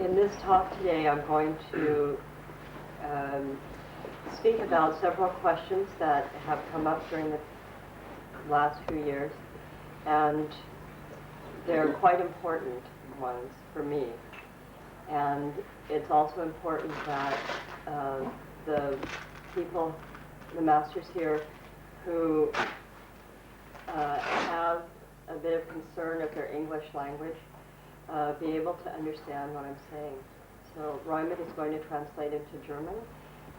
In this talk today, I'm going to speak about several questions that have come up during the last few years, and they're quite important ones for me. And it's also important that the people, the masters here, who have a bit of concern of their English language, be able to understand what I'm saying. So Raymond is going to translate into German,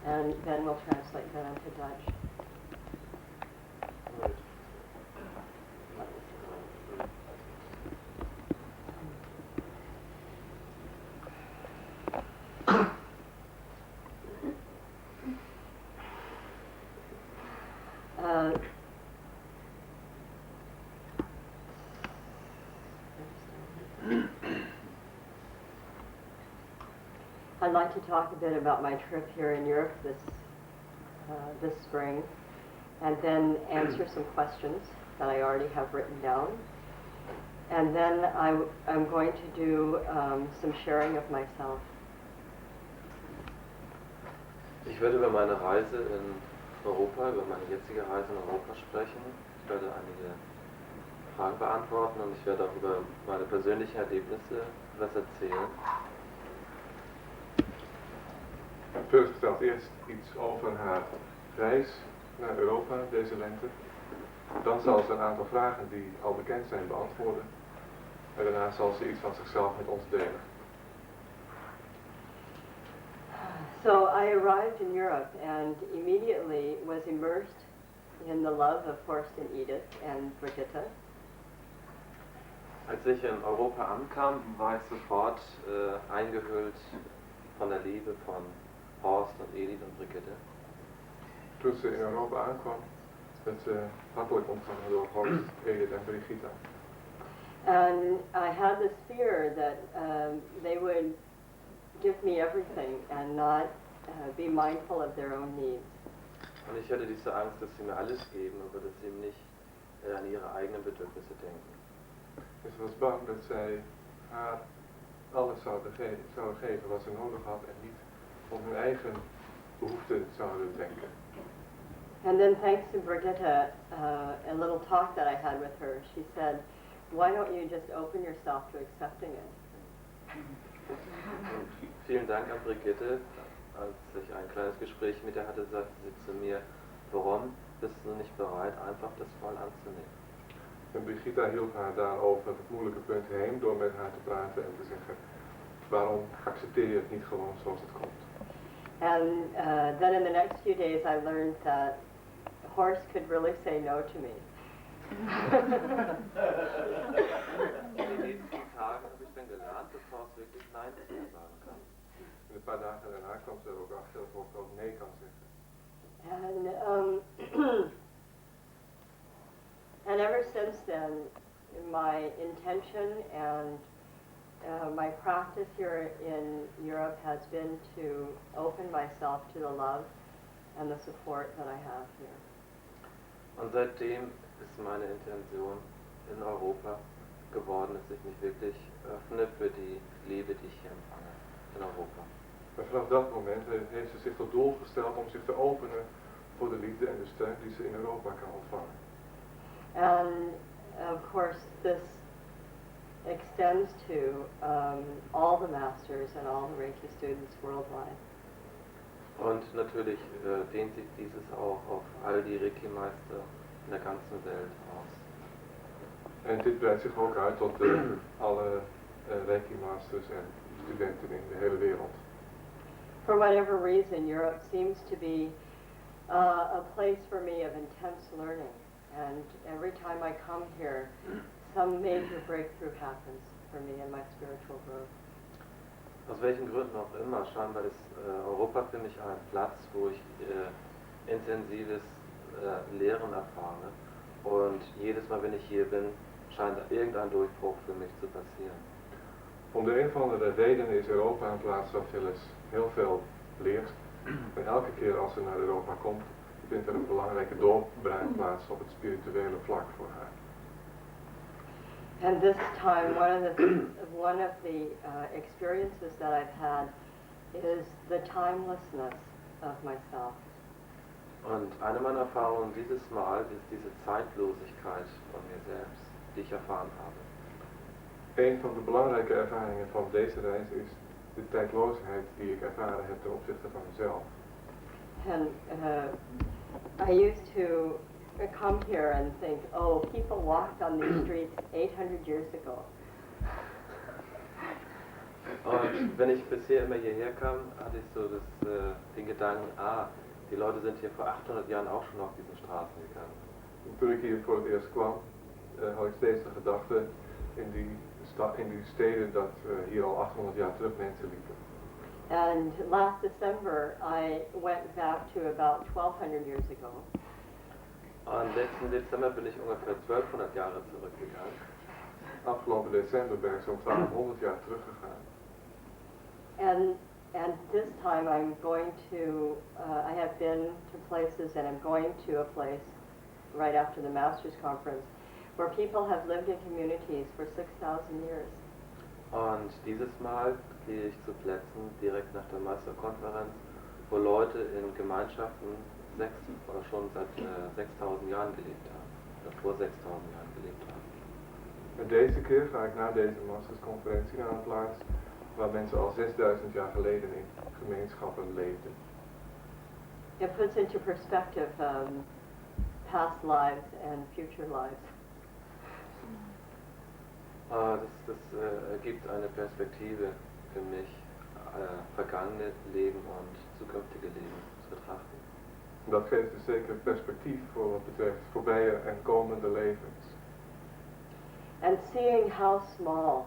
and Ben will translate that into Dutch. I'd like to talk a bit about my trip here in Europe this spring, and then answer some questions that I already have written down. And then I'm going to do some sharing of myself. Ich werde über meine Reise in Europa, über meine jetzige Reise in Europa sprechen. Ich werde einige Fragen beantworten und ich werde auch über meine persönlichen Erlebnisse etwas erzählen. Phyllis vertelt eerst iets over haar reis naar Europa deze lente. Dan zal ze een aantal vragen die al bekend zijn beantwoorden. En daarna zal ze iets van zichzelf met ons delen. So I arrived in Europe and immediately was immersed in the love of Horst and Edith and Brigitte. Als ich in Europa ankam, war ich sofort eingehüllt von der Liebe von Horst und Edith und Brigitte. Toen ze in Europa aankwam, werd ze hartelijk ontvangen door Horst, Edith en Brigitte. And I had this fear that they would give me everything and not be mindful of their own needs. Und ich hatte diese Angst, dass sie mir alles geben, aber dass sie nicht an ihre eigenen Bedürfnisse denken. Dus ze was bang dat zij haar alles zouden geven wat ze nodig had en niet om hun eigen behoeften zouden denken. And then thanks to Brigitte, a little talk that I had with her, she said, why don't you just open yourself to accepting it? Und vielen Dank an Brigitte, als ich ein kleines Gespräch mit ihr hatte, sagte sie zu mir, warum bist du nicht bereit, einfach das voll anzunehmen? En Brigitte hielp haar daar over het moeilijke punt heen door met haar te praten en te zeggen, waarom accepteer je het niet gewoon zoals het komt? And then in the next few days I learned that Horst could really say no to me. In den nächsten Tagen habe ich dann gelernt, dass Horst wirklich Nein zu mir sagen kann. En een paar dagen daarna kwam ze er ook achter dat Horst ook nee kan zeggen. And ever since then, my intention and my practice here in Europe has been to open myself to the love and the support that I have here. Und seitdem ist meine Intention in Europa geworden, dass ich mich wirklich öffne für die Liebe, die ich hier empfange in Europa. Maar vanaf dat moment heeft ze zich tot doel gesteld om zich te openen voor de liefde en de steun die ze in Europa kan ontvangen. And of course this extends to all the masters and all the Reiki students worldwide. Und natürlich dehnt sich dieses auch auf all die Reiki Meister in der ganzen Welt aus. En dit breidt zich ook uit tot alle Reiki Masters en studenten in de hele wereld. For whatever reason, Europe seems to be a place for me of intense learning. And every time I come here, some major breakthrough happens for me in my spiritual growth. Aus welchen Gründen auch immer, scheinbar ist Europa für mich ein Platz, wo ich intensives Lehren erfahre. Und jedes Mal, wenn ich hier bin, scheint irgendein Durchbruch für mich zu passieren. Om de een of andere reden is Europa een plaats waar Phyllis heel veel leert. En elke keer als ze naar Europa komt, vindt er een belangrijke doorbraak plaats op het spirituele vlak voor haar. And this time, one of the experiences that I've had is the timelessness of myself. Und eine meiner Erfahrungen dieses Mal ist diese Zeitlosigkeit von mir selbst, die ich erfahren habe. Een van de belangrijke ervaringen van deze reis is de tijdloosheid die ik ervaren heb ten opzichte van mezelf. And I used to come here and think, oh, people walked on these streets 800 years ago. Und wenn ich bisher immer hierher kam, hatte ich so den Gedanken, die Leute sind hier vor 800 Jahren auch schon auf diesen Straßen gegangen. Toen ik hier voor het eerst kwam, had ik steeds de gedachte in die steden dat hier al 800 jaar terug mensen liepen. And last December, I went back to about 1200 years ago. Und letzten Dezember bin ich ungefähr 1200 Jahre zurückgegangen. Afgelopen december ben ik zo'n 1200 jaar teruggegaan. And this time I'm going to, I have been to places and I'm going to a place right after the Masters Conference where people have lived in communities for 6,000 years. Und dieses Mal gehe ich zu Plätzen direkt nach der Meisterkonferenz, wo Leute in Gemeinschaften schon seit 6.000 Jahren gelebt haben, oder vor 6.000 Jahren gelebt haben. En deze keer ga ik na deze mastersconferentie naar een plaats waar mensen al 6.000 jaar geleden in gemeenschappen leefden. It puts into perspective past lives and future lives. Das gibt eine Perspektive für mich, vergangene Leben und zukünftige Leben zu betrachten. Dat geeft dus zeker perspectief voor wat betreft voorbije en komende levens. And seeing how small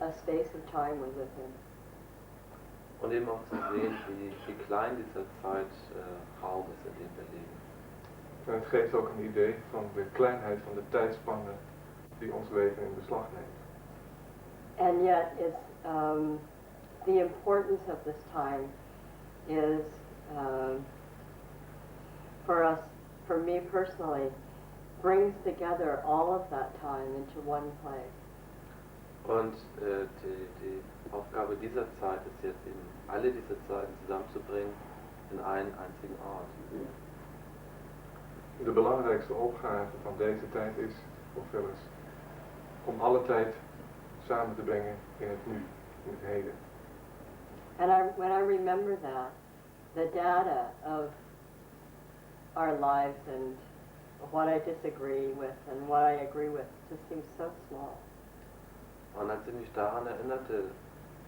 a space of time we live in. Und eben auch zu sehen, wie klein dieser Zeitraum ist, in dem wir leben. En het geeft ook een idee van de kleinheid van de tijdspanne die ons leven in beslag neemt. And yet it's, the importance of this time is, for me personally, brings together all of that time into one place. Und die Aufgabe dieser Zeit ist jetzt eben, alle diese Zeiten zusammenzubringen in einen einzigen Ort. De belangrijkste opgave van deze tijd is, voor Phyllis, om alle tijd samen te brengen in het nu, in het heden. And when I remember that, the data of our lives and what I disagree with and what I agree with just seems so small. Und als ich mich daran erinnerte,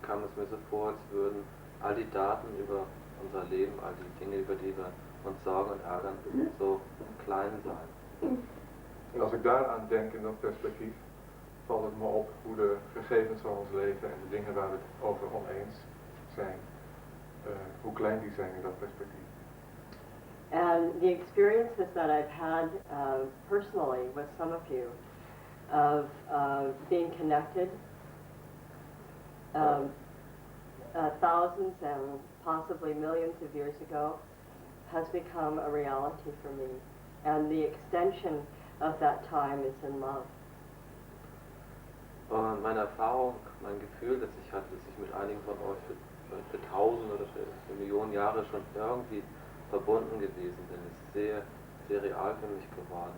kam es mir so vor, als würden all die Daten über unser Leben, all die Dinge, über die wir uns sorgen und ärgern, so klein sein. En als ik daaraan denk in dat perspectief, valt het me op hoe de gegevens van ons leven en de dingen waar we het over oneens zijn, hoe klein die zijn in dat perspectief. And the experiences that I've had personally with some of you of being connected thousands and possibly millions of years ago has become a reality for me. And the extension of that time is in love. Und meine Erfahrung, mein Gefühl, das ich hatte, dass ich mit einigen von euch für tausend oder für Millionen Jahre schon irgendwie verbunden gewesen bin, ist sehr, sehr real für mich geworden.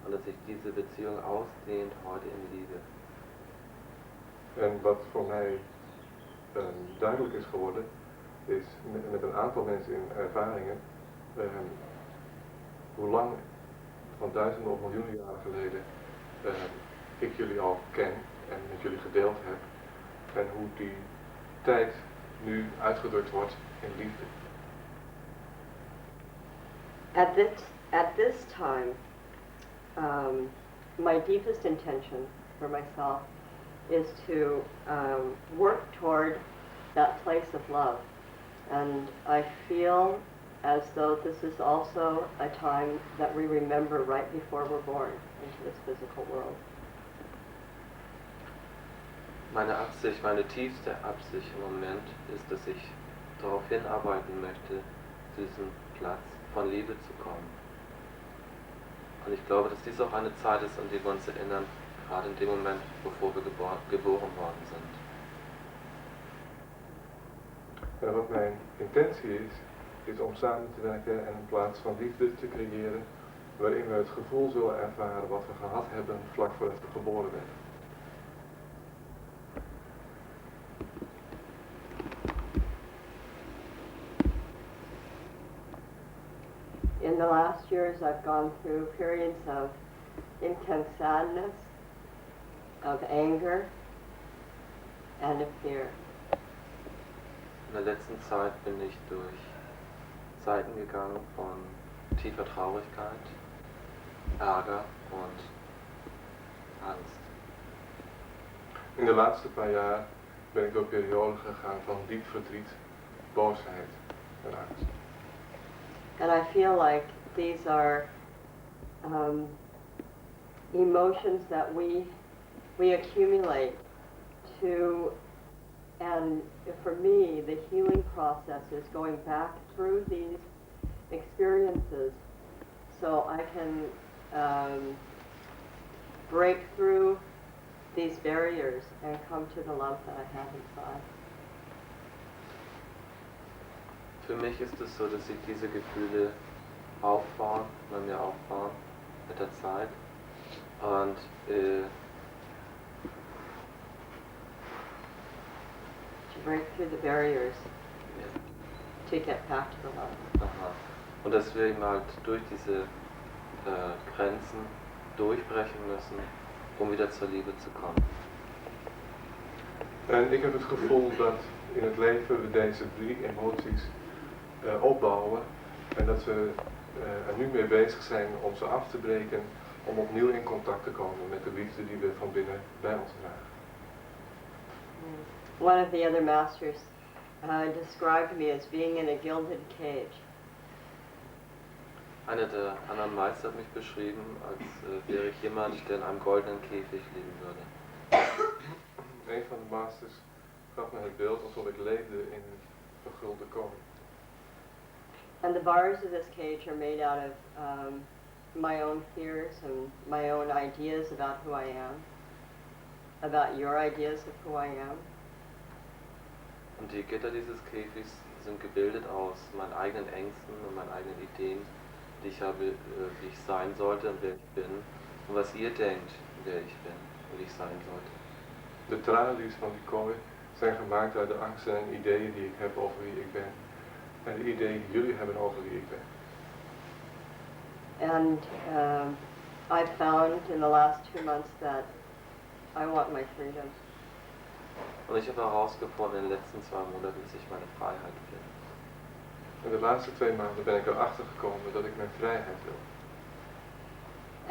Und dass sich diese Beziehung ausdehnt heute in Liebe. En wat voor mij duidelijk is geworden, is met een aantal mensen in ervaringen, hoe lang van duizenden of miljoenen jaren geleden ik jullie al ken en met jullie gedeeld heb. En hoe die tijd nu uitgedrukt wordt in liefde. At this time, my deepest intention for myself is to work toward that place of love. And I feel as though this is also a time that we remember right before we're born into this physical world. Meine tiefste Absicht im Moment ist, dass ich darauf hinarbeiten möchte, zu diesem Platz von Liebe zu kommen. Und ich glaube, dass dies auch eine Zeit ist, an die wir uns erinnern gerade in dem Moment, bevor wir geboren worden sind. En wat mijn intentie is om samen te werken en een plaats van liefde te creëren, waarin we het gevoel zullen ervaren wat we gehad hebben vlak voordat we geboren werden. In the last years, I've gone through periods of intense sadness, of anger, and of fear. In der letzten Zeit bin ich durch Zeiten gegangen von tiefer Traurigkeit, Ärger und Angst. In de laatste paar jaar ben ik door perioden gegaan van diep verdriet, boosheid en angst. And I feel like these are emotions that we accumulate to, and for me, the healing process is going back through these experiences so I can break through these barriers and come to the love that I have inside. Für mich ist es so, dass sich diese Gefühle aufbauen, bei mir aufbauen mit der Zeit und To break through the barriers ja. to get back to the love. Aha. Und dass wir eben halt durch diese Grenzen durchbrechen müssen, um wieder zur Liebe zu kommen. En ik heb het gevoel dat in het leven we deze drie emoties opbouwen en dat we er nu mee bezig zijn om ze af te breken, om opnieuw in contact te komen met de liefde die we van binnen bij ons dragen. One of the other masters described me as being in a gilded cage. Einer der anderen Meister hat mich beschrieben, als wäre ich jemand, der in einem goldenen Käfig liegen würde. Een van de masters gaf me het beeld alsof ik leefde in een vergulde koning. And the bars of this cage are made out of my own fears and my own ideas about who I am, about your ideas of who I am. Und die Gitter dieses Käfigs sind gebildet aus meinen eigenen Ängsten und meinen eigenen Ideen, die ich habe, wie ich sein sollte und wer ich bin und was ihr denkt, wer ich bin und wie ich sein sollte. De tralies van die kooi zijn gemaakt uit de angsten en ideeën die ik heb over wie ik ben. En de ideeën die jullie hebben over wie ik ben. And I've found in the last 2 months that I want my freedom. Und ich habe herausgefunden in den letzten 2 Monaten, dass ich meine Freiheit will. In de laatste 2 maanden ben ik erachter gekomen dat ik mijn vrijheid wil.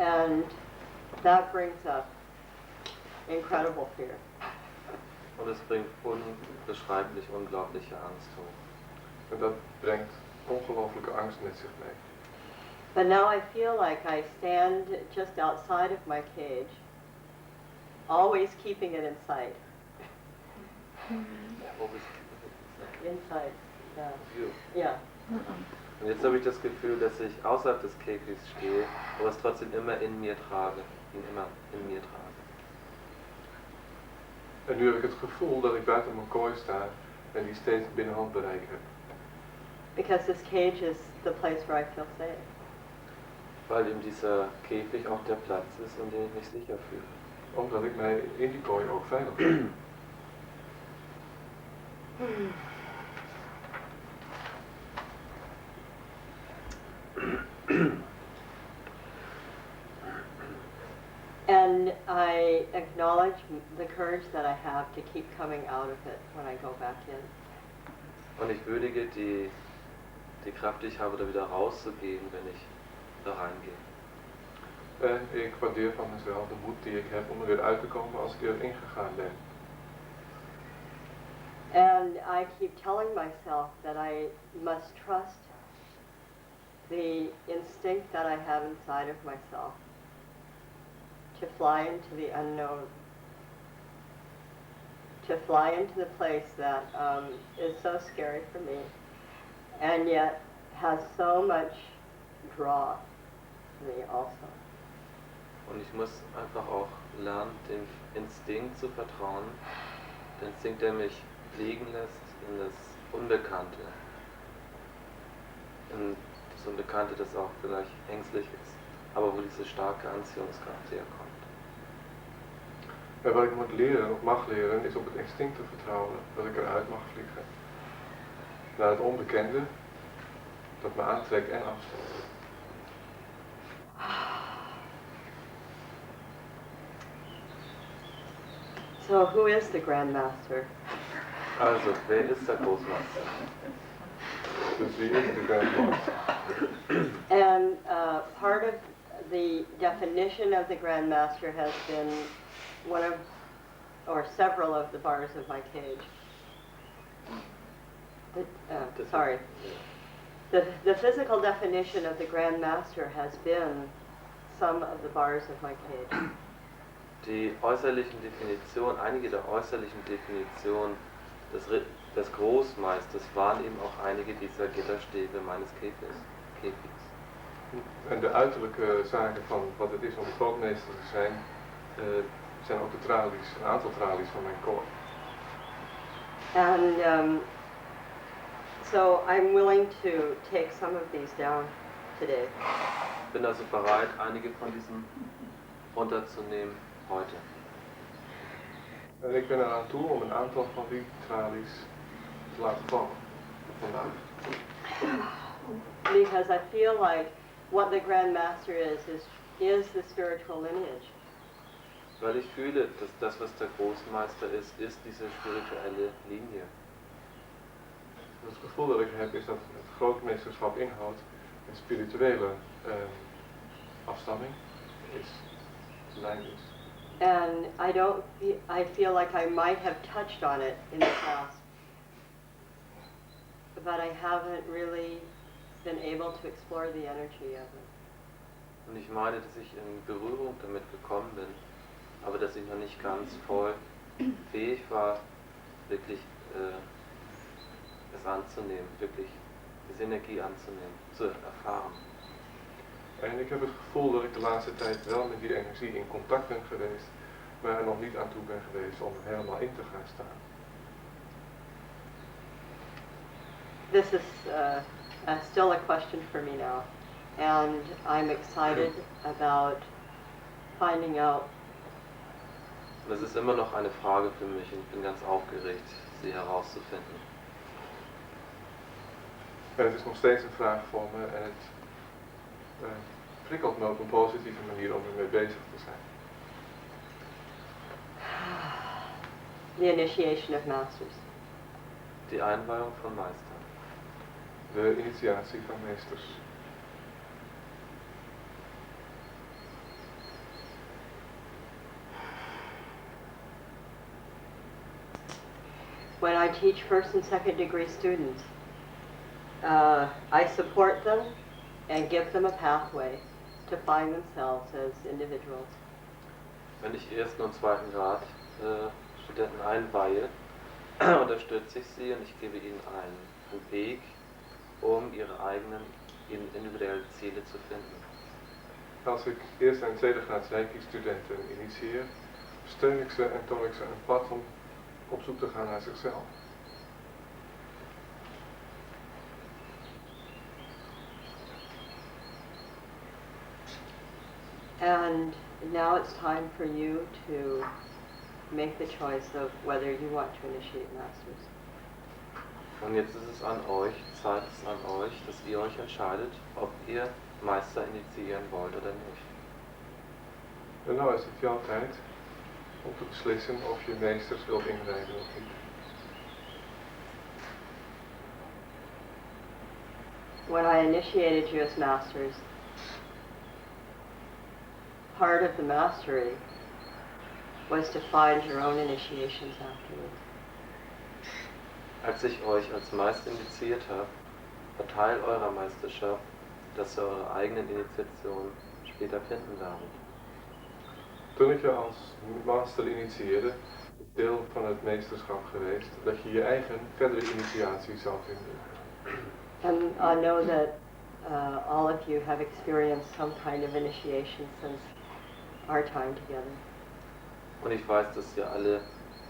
And that brings up incredible fear. Und es bringt unbeschreiblich unglaubliche Angst hoch. En dat brengt ongelooflijke angst met zich mee. But now I feel like I stand just outside of my cage, always keeping it in sight. Inside, yeah. You. Yeah. Und jetzt habe ich das Gefühl, dass ich außerhalb des Käfigs stehe, aber es trotzdem immer in mir trage, ihn immer in mir trage. En nu heb ik het gevoel dat ik buiten mijn kooi sta en die steeds binnen handbereik heb. Because this cage is the place where I feel safe. Weil eben dieser Käfig auch der Platz ist, in dem ich mich sicher fühle. Omdat ik mij in die kooi ook veilig voel. And I acknowledge the courage that I have to keep coming out of it when I go back in. Und ich würdige die Kraft, die ich habe, da wieder rauszugehen, wenn ich da reingehe. En ik waardeer van mezelf de moed die ik heb om er weer uit te komen als ik erin gegaan ben. And I keep telling myself that I must trust the instinct that I have inside of myself to fly into the unknown, to fly into the place that is so scary for me and yet has so much draw for me also. Und ich muss einfach auch lernen, dem Instinkt zu vertrauen. Der Instinkt, der mich fliegen lässt in das Unbekannte. In das Unbekannte, das auch vielleicht ängstlich ist, aber wo diese starke Anziehungskraft herkommt. En wat ik moet leren, of mag leren, is op het instinct te vertrouwen. Dat ik eruit mag vliegen. Naar het onbekende, dat me aantrekt en afstoot. So who is the Grand Master? Also, wer ist der Großmeister? Dus wie is de Grand Master? And part of the definition of the Grand Master has been one of, or several of the bars of my cage. Sorry. The physical definition of the Grand Master has been some of the bars of my cage. Die äußerlichen Definitionen, einige der äußerlichen Definitionen des Großmeisters waren eben auch einige dieser Gitterstäbe meines Käfigs. En de uiterlijke zaken van wat het is om grootmeester te zijn, zijn ook de tralies, een aantal tralies van mijn koor. And so I'm willing to take some of these down today. Ich bin also bereit, einige von diesen runterzunehmen heute. En ik ben eraan toe om een aantal van die tralies te laten vallen vandaag. Because I feel like what the Grand Master is the spiritual lineage. Weil ich fühle, dass das, was der Großmeister ist diese spirituelle Linie. Het gevoel dat ik heb is dat het grootmeesterschap inhoudt een spirituele afstamming is, lijn is. And I feel like I might have touched on it in the past, but I haven't really been able to explore the energy of it. Und ich meine, dass ich in Berührung damit gekommen bin, aber dass ich noch nicht ganz voll fähig war, wirklich es anzunehmen, wirklich diese Energie anzunehmen, zu erfahren. En ik heb het gevoel dat ik de laatste tijd wel met die energie in contact ben geweest, maar er nog niet aan toe ben geweest om er helemaal in te gaan staan. This is still a question for me now, and I'm excited about finding out. Das ist immer noch eine Frage für mich und ich bin ganz aufgeregt, sie herauszufinden. En het is nog steeds een vraag voor me en het prikkelt me op een positieve manier om ermee bezig te zijn. The initiation of masters. Die Einweihung von Meistern. De initiatie van meesters. When I teach first and second degree students, I support them and give them a pathway to find themselves as individuals. Wenn ich ersten und zweiten Grad Studenten einweihe, unterstütze ich sie und ich gebe ihnen einen Weg, um ihre eigenen individuellen Ziele zu finden. Als ik eerste en tweede graads Reiki studenten initieer, steun ik ze en toon ik ze een pad om op zoek te gaan naar zichzelf. And now it's time for you to make the choice of whether you want to initiate masters. Und jetzt ist es an euch, Zeit ist an euch, dass ihr euch entscheidet, ob ihr Meister initiieren wollt oder nicht. En nou is het jouw tijd om te beslissen of je meesters wilt inwijden of niet. When I initiated you as masters, part of the mastery was to find your own initiations afterwards. Als ich euch als Meister initiiert habe, war Teil eurer Meisterschaft, dass ihr eure eigenen Initiationen später finden werdet. Toen ik je als master initieerde, is deel van het meesterschap geweest dat je je eigen verdere initiatie zou vinden. And I know that all of you have experienced some kind of initiation since our time together. Und ich weiß, dass ihr alle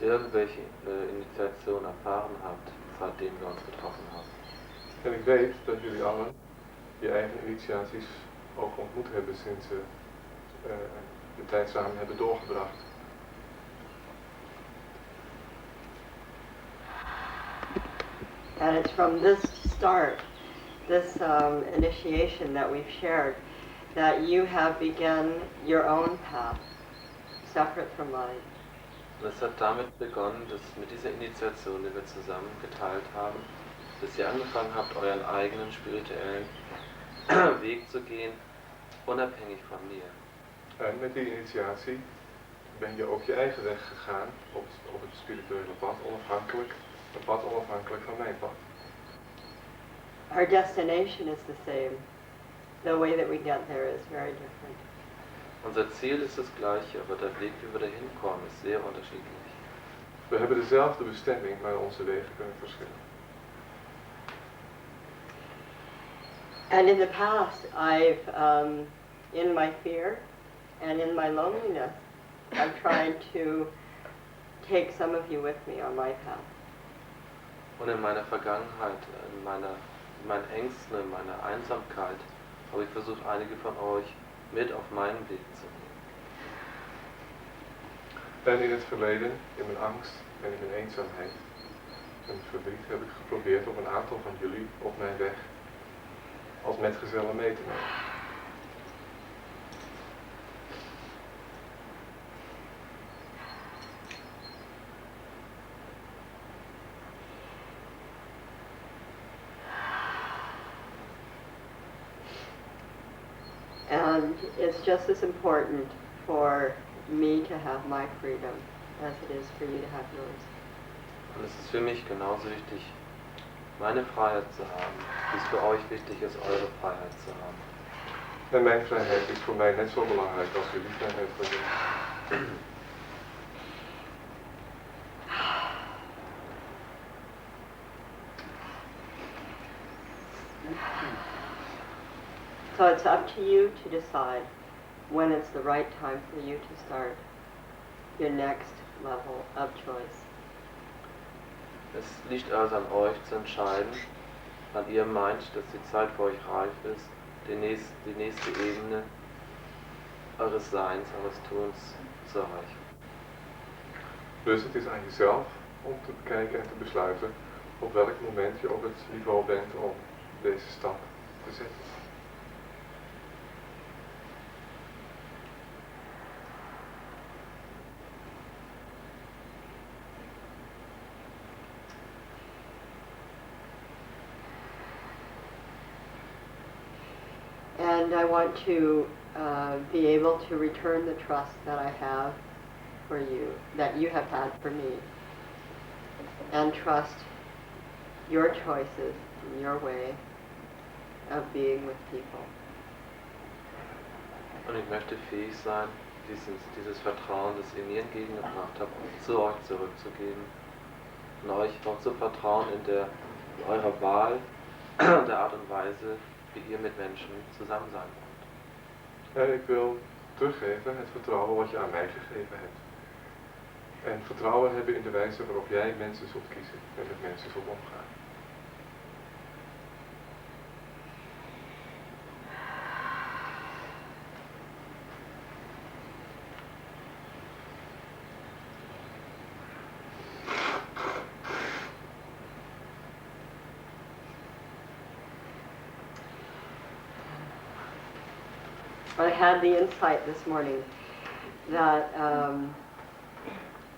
irgendwelche Initiationen erfahren habt, seitdem wir uns getroffen haben. En ik weet dat jullie allen je eigen initiaties ook ontmoet hebben sinds ze de tijd samen hebben doorgebracht. And it's from this start, this initiation that we've shared, that you have begun your own path, separate from mine. Und es hat damit begonnen, dass mit dieser Initiation, die wir zusammen geteilt haben, dass ihr angefangen habt, euren eigenen spirituellen Weg zu gehen, unabhängig von mir. En met die initiatie ben je ook je eigen weg gegaan op het spirituele pad, een pad onafhankelijk van mijn pad. Our destination is the same. The way that we get there is very different. Unser Ziel ist das gleiche, aber der Weg, wie wir da hinkommen, ist sehr unterschiedlich. We hebben dezelfde bestemming, maar onze wegen kunnen verschillen. And in the past, I've, in my fear and in my loneliness, I've tried to take some of you with me on my path. Und in meiner Vergangenheit, in meinen Ängsten, in meiner Einsamkeit, habe ich versucht, einige von euch mit auf meinen Weg zu nehmen. En in het verleden, in mijn angst en in mijn eenzaamheid en verdriet, heb ik geprobeerd om een aantal van jullie op mijn weg als metgezellen mee te nemen. And it's just as important for me to have my freedom as it is for you to have yours. Und es ist für mich genauso wichtig, meine Freiheit zu haben, wie es für euch wichtig ist, eure Freiheit zu haben. En mijn vrijheid is voor mij net zo belangrijk als jullie vrijheid voor jullie. So it's up to you to decide when it's the right time for you to start your next level of choice. Es liegt also an euch zu entscheiden, wann ihr meint, dass die Zeit für euch reif ist, die nächste Ebene eures Seins, eures Tuns zu erreichen. Dus het is aan jezelf om te bekijken en te besluiten op welk moment je op het niveau bent om deze stap te zetten. And I want to be able to return the trust that I have for you, that you have had for me, and trust your choices and your way of being with people. Und ich möchte fähig sein, dieses Vertrauen, das ihr mir entgegengebracht habt, zu euch zurückzugeben und euch auch zu vertrauen in eurer Wahl der Art und Weise, wie ihr mit Menschen zusammen sein wollt. En ik wil teruggeven het vertrouwen wat je aan mij gegeven hebt. En vertrouwen hebben in de wijze waarop jij mensen zult kiezen en met mensen zult omgaan. I had the insight this morning that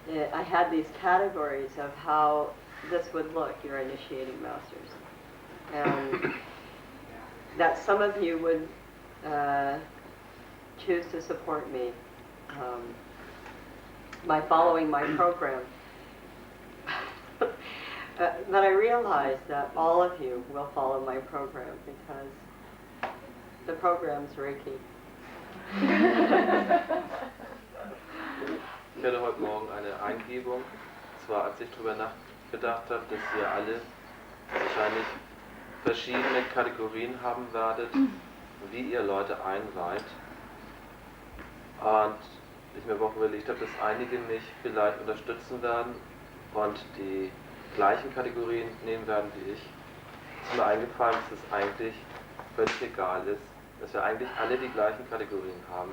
I had these categories of how this would look, your initiating masters. And that some of you would choose to support me by following my program. But I realized that all of you will follow my program because the program's Reiki. Ich hatte heute Morgen eine Eingebung, und zwar als ich darüber nachgedacht habe, dass ihr alle wahrscheinlich verschiedene Kategorien haben werdet, wie ihr Leute einweiht. Und ich mir auch überlegt habe, dass einige mich vielleicht unterstützen werden und die gleichen Kategorien nehmen werden wie ich. Es ist mir eingefallen, dass es eigentlich völlig egal ist, dass wir eigentlich alle die gleichen Kategorien haben.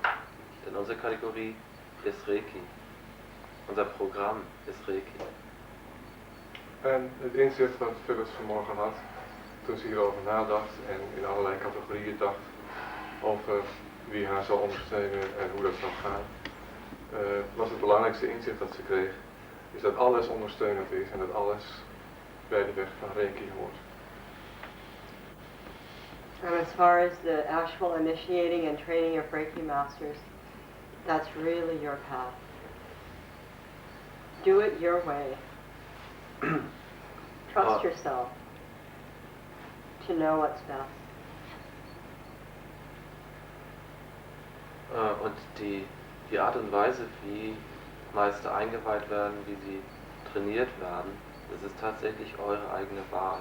Denn unsere Kategorie ist Reiki. Unser Programm ist Reiki. En het inzicht wat Phyllis vanmorgen had, toen ze hierover nadacht en in allerlei categorieën dacht over wie haar zal ondersteunen en hoe dat zal gaan, was het belangrijkste inzicht dat ze kreeg, is dat alles ondersteunend is en dat alles bij de weg van Reiki hoort. And as far as the actual initiating and training of Reiki Masters, that's really your path. Do it your way. Trust yourself to know what's best. Und die Art und Weise, wie Meister eingeweiht werden, wie sie trainiert werden, das ist tatsächlich eure eigene Wahl.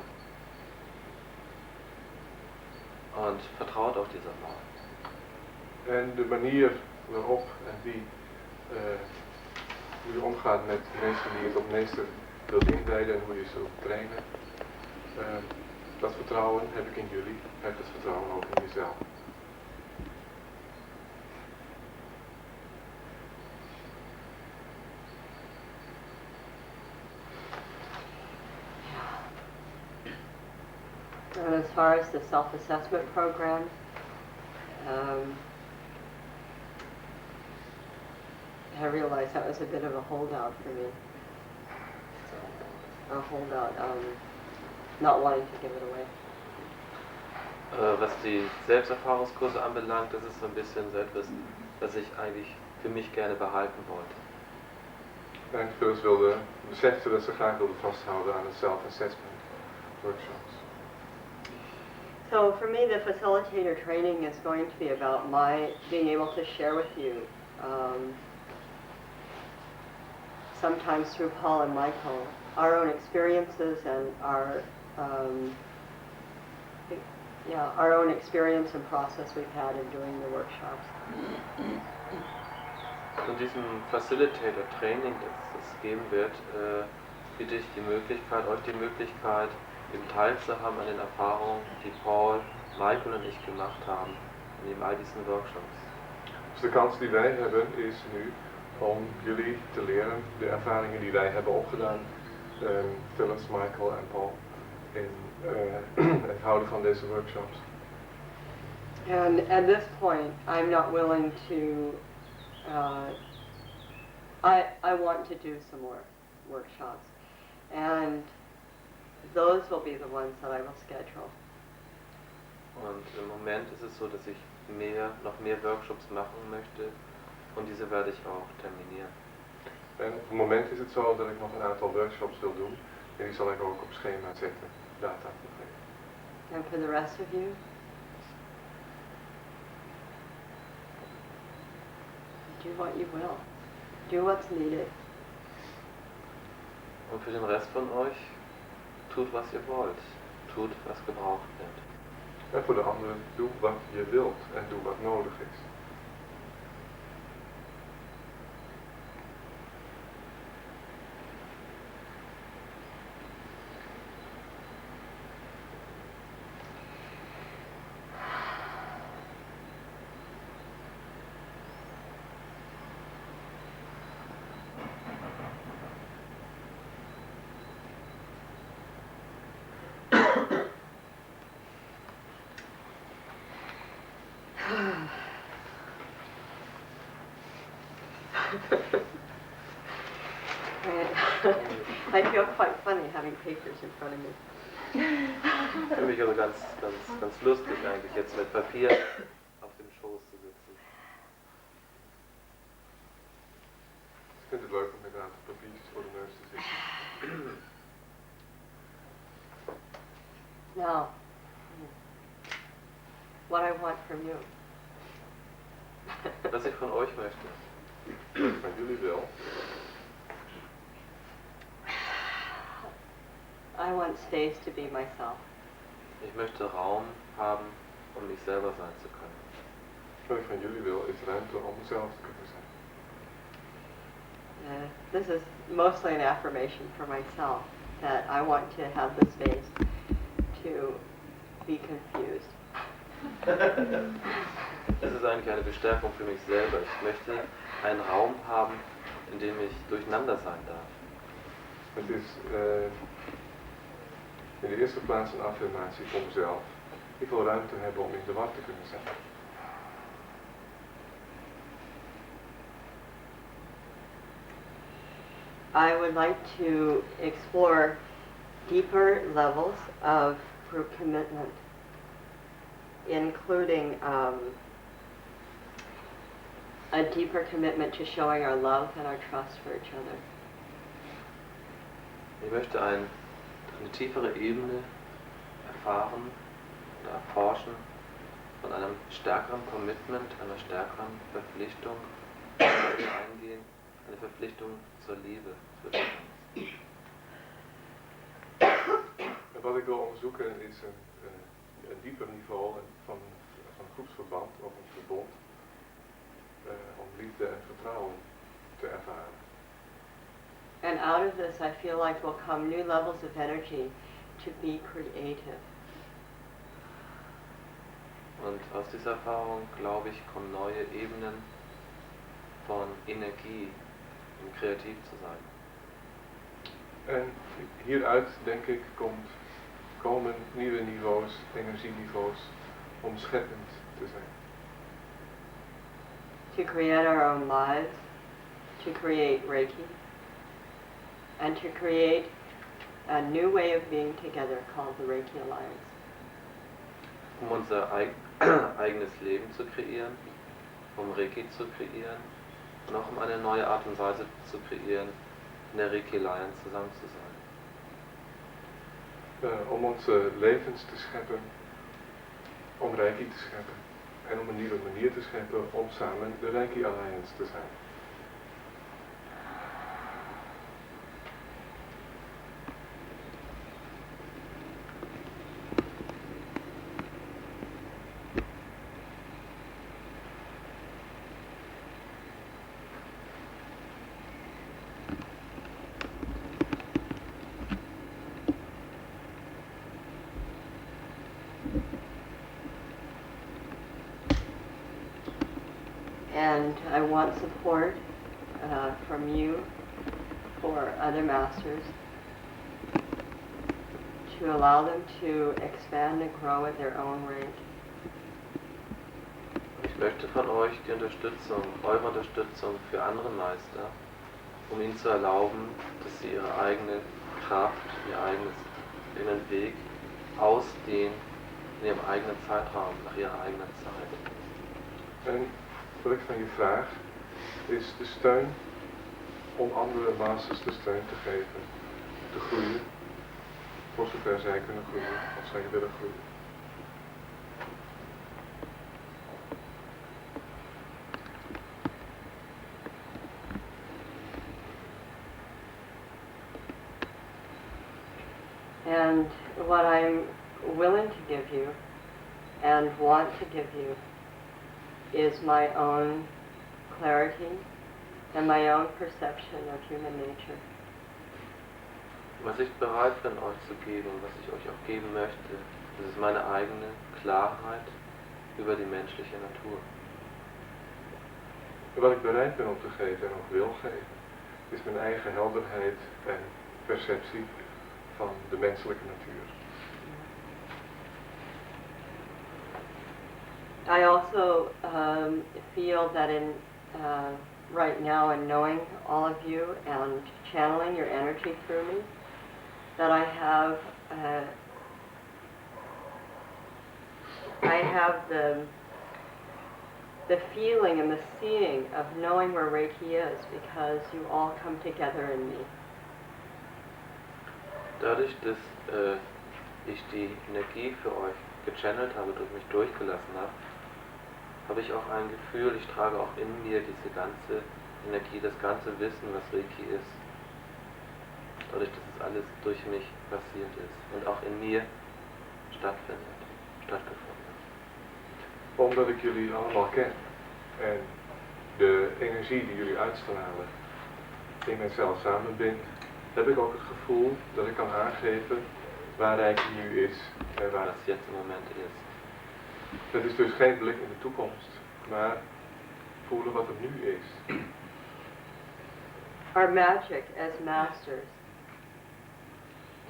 Und vertraut auf dieser Wahl. En de manier waarop en wie hoe je omgaat met de mensen die het op meester wilt inwijden en hoe je ze wilt trainen, dat vertrouwen heb ik in jullie, heb dat vertrouwen ook in jezelf. And as far as the self-assessment program, I realized that was a bit of a holdout for me. A holdout, not wanting to give it away. Was die Selbsterfahrungskurse anbelangt, das ist so ein bisschen so etwas, das ich eigentlich für mich gerne behalten wollte. En Phyllis besefte dat ze graag wilde vasthouden aan de self-assessment workshops. So for me, the facilitator training is going to be about my being able to share with you, sometimes through Paul and Michael, our own experiences and our own experience and process we've had in doing the workshops. In diesem Facilitator Training, das es geben wird, biete ich euch die Möglichkeit, eben teilzuhaben an den Erfahrungen, die Paul, Michael und ich gemacht haben in eben all diesen Workshops. Dus de kans die wij hebben is nu om jullie te leren de ervaringen die wij hebben opgedaan, Phyllis, Michael en Paul, in het houden van deze workshops. And at this point, I'm not willing to, I want to do some more workshops. And those will be the ones that I will schedule. Und im Moment ist es so, dass ich noch mehr Workshops machen möchte und diese werde ich auch terminieren. En op het moment is het zo dat ik nog een aantal workshops wil doen en die zal ik ook op schema zetten, data geven. And for the rest of you, do what you will. Do what's needed. Und für den Rest von euch, tut was ihr wollt. Tut was gebraucht wird. En voor de anderen, doe wat je wilt en doe wat nodig is. I feel quite funny having papers in front of me. Ich fühle mich also ganz lustig eigentlich jetzt mit Papier auf dem Schoß zu sitzen. Ik vind het leuk om inderdaad papiertjes voor de neus te zitten. Now, what I want from you. Was ich von euch möchte. Wat ik van jullie wil. I want space to be myself. Ich möchte Raum haben, um mich selber sein zu können. wat ik van jullie wil is ruimte om mezelf te kunnen zijn. This is mostly an affirmation for myself, that I want to have the space to be confused. Das ist eigentlich eine Bestärkung für mich selber. Ich möchte einen Raum haben, in dem ich durcheinander sein darf. Het is in de eerste plaats een affirmatie voor mezelf. Ik wil ruimte hebben om in de war te kunnen zijn. I would like to explore deeper levels of group commitment, including a deeper commitment to showing our love and our trust for each other. Ich möchte eine tiefere Ebene erfahren oder erforschen von einem stärkeren Commitment, einer stärkeren Verpflichtung, eingehen, eine Verpflichtung zur Liebe zwischen uns. Wat ik wil onderzoeken is een dieper niveau van groepsverband of een verbond om liefde en vertrouwen te ervaren. And out of this, I feel like will come new levels of energy to be creative. Und aus dieser Erfahrung, glaube ich, kommen neue Ebenen von Energie, um kreativ zu sein. En hieruit, denk ik, komen nieuwe niveaus, energieniveaus, om scheppend te zijn. To create our own lives, to create Reiki, and to create a new way of being together called the Reiki Alliance. Um unser eigenes Leben zu kreieren, um Reiki zu kreieren und auch um eine neue Art und Weise zu kreieren, in der Reiki Alliance zusammen zu sein. Om onze levens te scheppen, om Reiki te scheppen en om een nieuwe manier te scheppen om samen de Reiki Alliance te zijn. And I want support from you for other masters to allow them to expand and grow at their own rate. Ich möchte von euch die Unterstützung, eure Unterstützung für andere Meister, um ihnen zu erlauben, dass sie ihre eigene Kraft, ihren Weg ausdehnen in ihrem eigenen Zeitraum, nach ihrer eigenen Zeit. En wat ik van je vraag is de steun om andere masters de steun te geven, te groeien, voor zover zij kunnen groeien, als zij willen groeien. And what I'm willing to give you and want to give you is my own clarity and my own perception of human nature. Was ich bereit bin, euch zu geben, was ich euch auch geben möchte, das ist meine eigene Klarheit über die menschliche Natur. Wat ik bereid ben om te geven en ook wil geven, is mijn eigen helderheid en perceptie van de menselijke natuur. I also feel that in right now, in knowing all of you and channeling your energy through me, that I have the feeling and the seeing of knowing where Reiki is, because you all come together in me. Dadurch, dass ich die Energie für euch gechannelt habe, durch mich durchgelassen habe ich auch ein Gefühl, ich trage auch in mir diese ganze Energie, das ganze Wissen, was Reiki ist. Dadurch, dass es alles durch mich passiert ist und auch in mir stattgefunden hat. Omdat ik jullie allemaal ken en de energie die jullie uitstralen in mijzelf samenbindt, heb ik ook het gevoel dat ik kan aangeven waar Reiki nu is en waar Was jetzt im Moment ist. Het is dus geen blik in de toekomst, maar voelen wat er nu is. Our magic as masters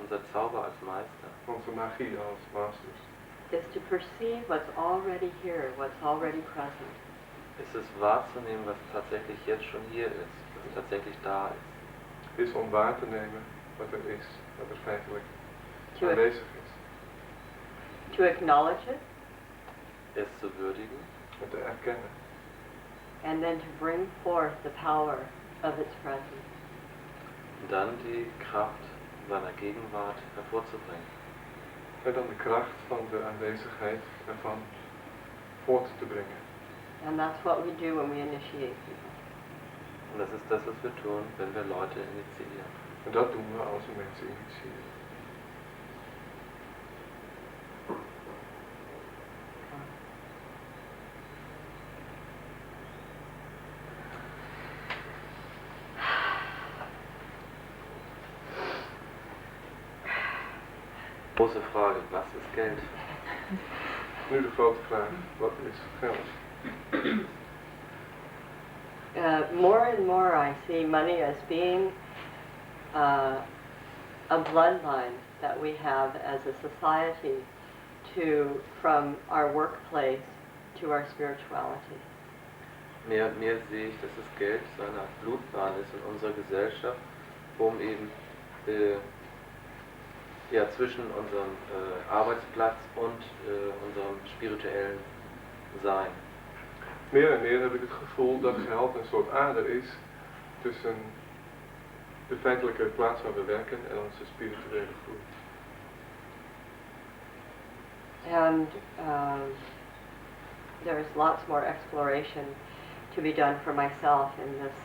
Unser Zauber als Meister Onze magie als masters is to perceive what's already here, what's already present. ist es wahrzunehmen, was tatsächlich jetzt schon hier ist, was tatsächlich da ist. is om waar te nemen wat er is, wat er feitelijk To, aanwezig is. to acknowledge it Es zu würdigen En te erkennen. and then to bring forth the power of its presence. und dann die Kraft seiner Gegenwart hervorzubringen. En dan de kracht van de aanwezigheid ervan voort te brengen. And that's what we do when we initiate people. Und das ist das, was wir tun, wenn wir Leute initiieren. En dat doen we als we mensen initiëren. Große Frage, was ist Geld? Nu de grote vraag, wat is geld? More and more I see money as being a bloodline that we have as a society from our workplace to our spirituality. Mehr und mehr sehe ich, dass das Geld so eine Art Blutbahn ist in unserer Gesellschaft, um eben zwischen unserem Arbeitsplatz und unserem spirituellen Sein. Meer en meer heb ik het gevoel dat geld een soort ader is tussen de feitelijke plaats waar we werken en onze spirituele groei. And there's lots more exploration to be done for myself in this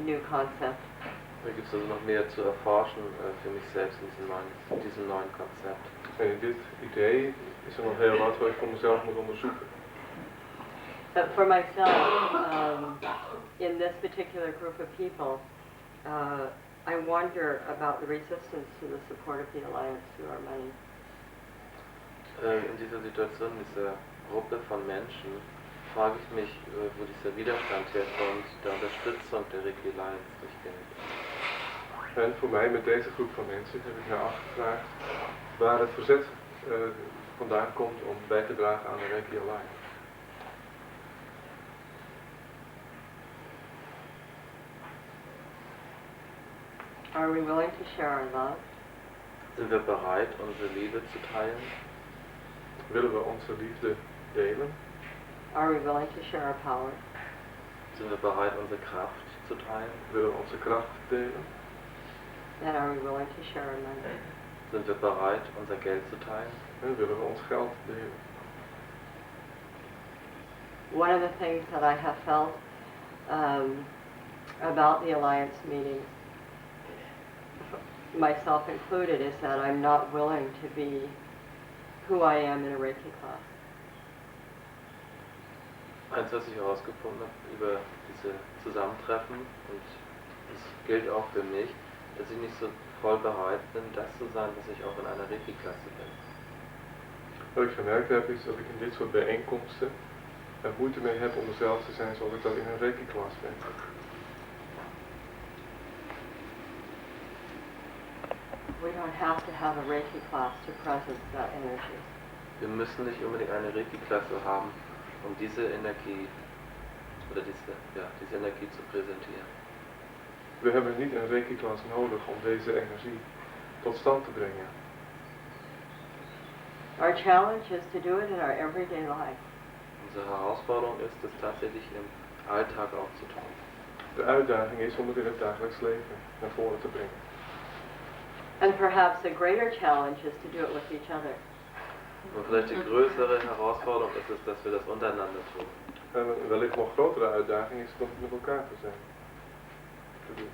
new concept. Da gibt es also noch mehr zu erforschen für mich selbst in diesem neuen Konzept. En in dit idee is er nog heel wat wat ik voor mezelf moet onderzoeken. But for myself, in this particular group of people, I wonder about the resistance to the support of the Alliance through our money. In dieser Situation, dieser Gruppe von Menschen, frage ich mich, wo dieser Widerstand herkommt, der Unterstützung der Reiki Alliance durch Geld. En voor mij, met deze groep van mensen, heb ik naar afgevraagd waar het verzet vandaan komt om bij te dragen aan de Reiki Alliance. Are we willing to share our love? Sind wir bereit, unsere Liebe zu teilen? Willen we onze liefde delen? Are we willing to share our power? Sind wir bereit, unsere Kraft zu teilen? Willen we onze kracht delen? And are we willing to share our money? Sind wir bereit, unser Geld zu teilen? En willen we ons geld delen? One of the things that I have felt about the Alliance meetings, myself included, is that I'm not willing to be who I am in a Reiki class. Eins, was ich herausgefunden habe über diese Zusammentreffen, und das gilt auch für mich, dass ich nicht so voll bereit bin, das zu sein, was ich auch in einer Reiki-Klasse bin. Wat ik gemerkt heb is dat ik in dit soort bijeenkomsten er moeite mee heb om mezelf te zijn zoals ik dat in een Reiki-klas ben. We don't have to have a Reiki class to presence that energy. Wir müssen nicht unbedingt eine Reiki-Klasse haben, um diese Energie oder diese Energie zu präsentieren. We hebben niet een Reiki-klas nodig om deze energie tot stand te brengen. Our challenge is to do it in our everyday life. Unsere Herausforderung ist es tatsächlich im Alltag auch zu tun. De uitdaging is om het in het dagelijks leven naar voren te brengen. And perhaps a greater challenge is to do it with each other. Und vielleicht die größere Herausforderung ist es, dass wir das untereinander tun. En een wellicht nog grotere uitdaging is om het met elkaar te zijn. Te doen.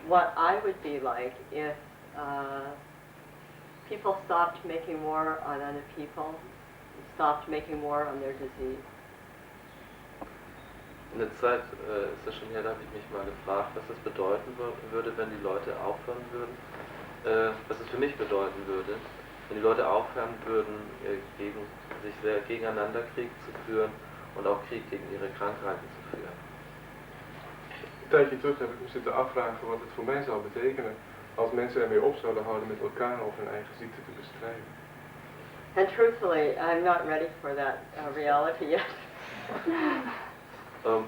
What I would be like if people stopped making war on other people, stopped making war on their disease. In der Zeit ist das schon her, da habe ich mich mal gefragt, was das bedeuten würde, wenn die Leute aufhören würden, was es für mich bedeuten würde, wenn die Leute aufhören würden, sich sehr gegeneinander Krieg zu führen und auch Krieg gegen ihre Krankheiten zu führen. Een tijdje terug heb ik me zitten afvragen wat het voor mij zou betekenen als mensen ermee op zouden houden met elkaar of hun eigen ziekte te bestrijden. And truthfully, I'm not ready for that reality yet.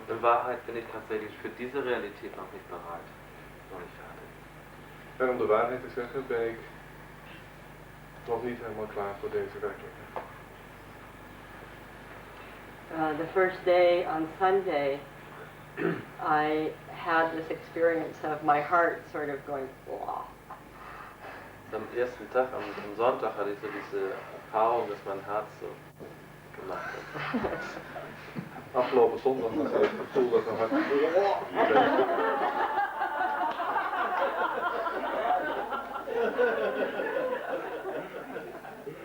In Wahrheit bin ich tatsächlich für diese Realität noch nicht bereit, noch nicht fertig. En om de waarheid te zeggen ben ik nog niet helemaal klaar voor deze werkelijkheid. The first day on Sunday, I had this experience of my heart sort of going, wow. Am ersten Tag, am Sonntag, hatte ich so diese Erfahrung, dass mein Herz so gemacht hat. Afgelopen zondag had ik het gevoel dat mijn hart...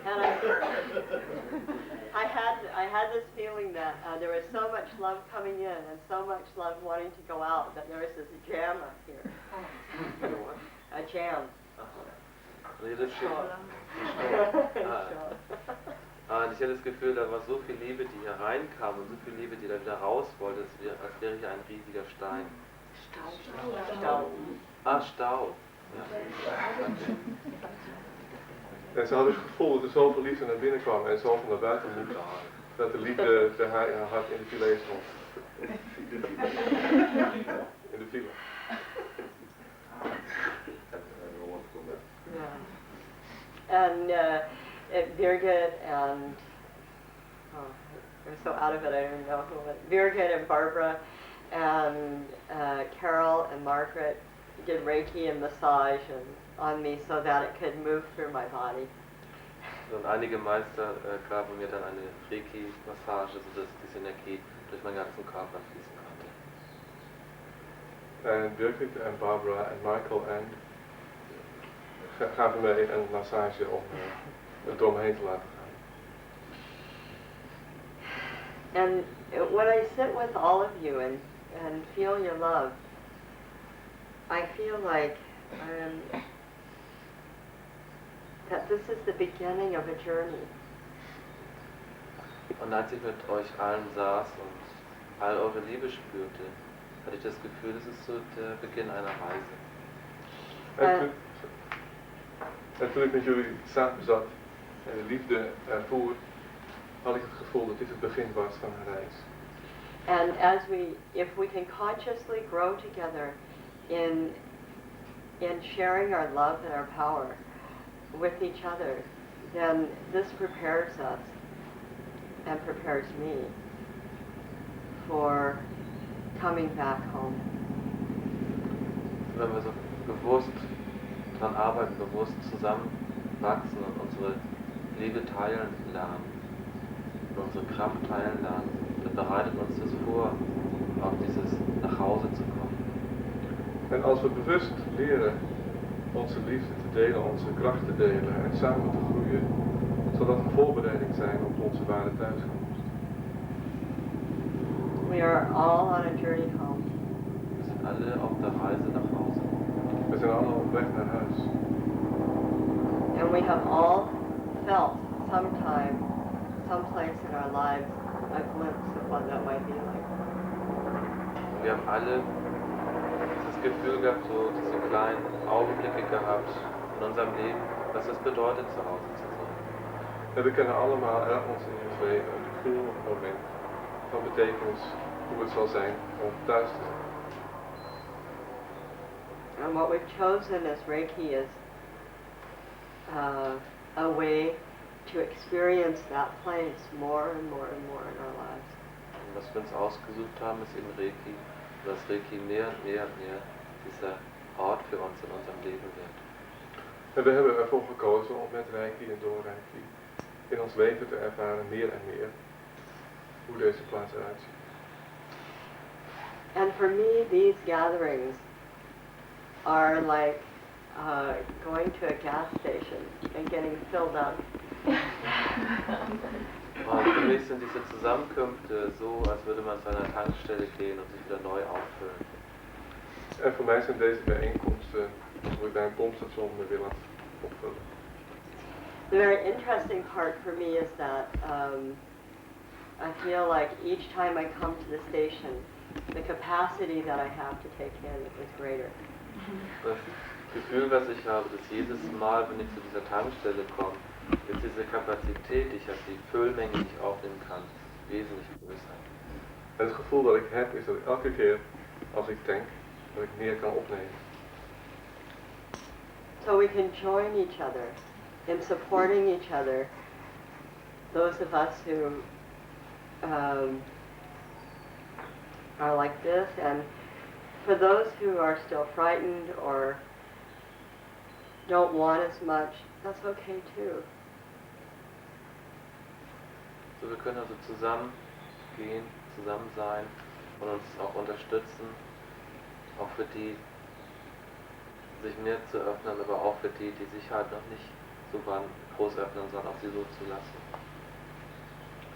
And I had this feeling that there was so much love coming in and so much love wanting to go out that there was this jam up here. A jam. Und ich hatte das Gefühl, da war so viel Liebe, die hier reinkam und so viel Liebe, die da wieder raus wollte, als wäre hier ein riesiger Stein. Stau. Ah, Stau. Ja. En ze hadden het gevoel dat er zoveel liefde naar binnen kwam en zoveel naar buiten moest. Dat de liefde de haar hart in de filet stond. In de file. Yeah. And Birgit and, I'm so out of it, I don't even know who it was. Birgit and Barbara and Carol and Margaret did Reiki and massage on me so that it could move through my body. Und einige Meister gaben mir dann eine Reiki-Massage, sodass diese Energie durch meinen ganzen Körper fließen konnte. En Birgit en Barbara en Michael en gaven mij een massage om het door me heen te laten gaan. And when I sit with all of you and feel your love, I feel like that this is the beginning of a journey. Und als ich mit euch allen saß und all eure Liebe spürte, hatte ich das Gefühl, das ist so der Beginn einer Reise. En toen ik met jullie samen zat en de liefde ervoer, had ik het gevoel dat dit het begin was van een reis. And if we can consciously grow together in sharing our love and our power with each other, then this prepares us and prepares me for coming back home. Wenn wir so bewusst daran arbeiten, bewusst zusammenwachsen und unsere Liebe teilen lernen, und unsere Kraft teilen lernen, dann bereitet uns das vor, auf dieses nach Hause zu kommen. En als we bewust leren onze liefde te delen, onze kracht te delen en samen te groeien, zal dat een voorbereiding zijn op onze ware thuiskomst. We are all on a journey home. Wir sind alle auf der Reise nach Hause. We zijn allemaal op weg naar huis. And we have all felt sometime, someplace in our lives, a glimpse of what that might be like. Wir haben alle dieses Gefühl gehabt, so diese kleinen Augenblicke gehabt in unserem Leben, was es bedeutet, zu Hause zu sein. En we kennen allemaal ergens in ons leven een gevoel, een moment van betekenis, hoe het zal zijn om thuis te zijn. And what we've chosen as Reiki is a way to experience that place more and more and more in our lives. Und was wir uns ausgesucht haben, ist eben Reiki, dass Reiki mehr und mehr und mehr dieser Ort für uns in unserem Leben wird. En we hebben ervoor gekozen om met Reiki en door Reiki in ons leven te ervaren meer en meer hoe deze plaats eruit ziet. And for me, these gatherings are like going to a gas station and getting filled up. Und für mich sind diese Zusammenkünfte so, als würde man zu einer Tankstelle gehen und sich wieder neu auffüllen. En voor mij zijn deze bijeenkomsten hoe ik bij een pompstation me wil laten opvullen. The very interesting part for me is that I feel like each time I come to the station, the capacity that I have to take in is greater. Das Gefühl, was ich habe, dass jedes Mal, wenn ich zu dieser Tankstelle komme, ist diese Kapazität, die ich habe, die Füllmenge, die ich aufnehmen kann, wesentlich größer. Het gevoel dat ik heb is dat ik elke keer als ik tank, dat ik meer kan opnemen. So we can join each other in supporting each other. Those of us who are like this, and for those who are still frightened or don't want as much, that's okay too. So, wir können also zusammen gehen, zusammen sein und uns auch unterstützen, auch für die, sich mehr zu öffnen, aber auch für die, die sich halt noch nicht so groß öffnen, sondern auch sie so zu lassen.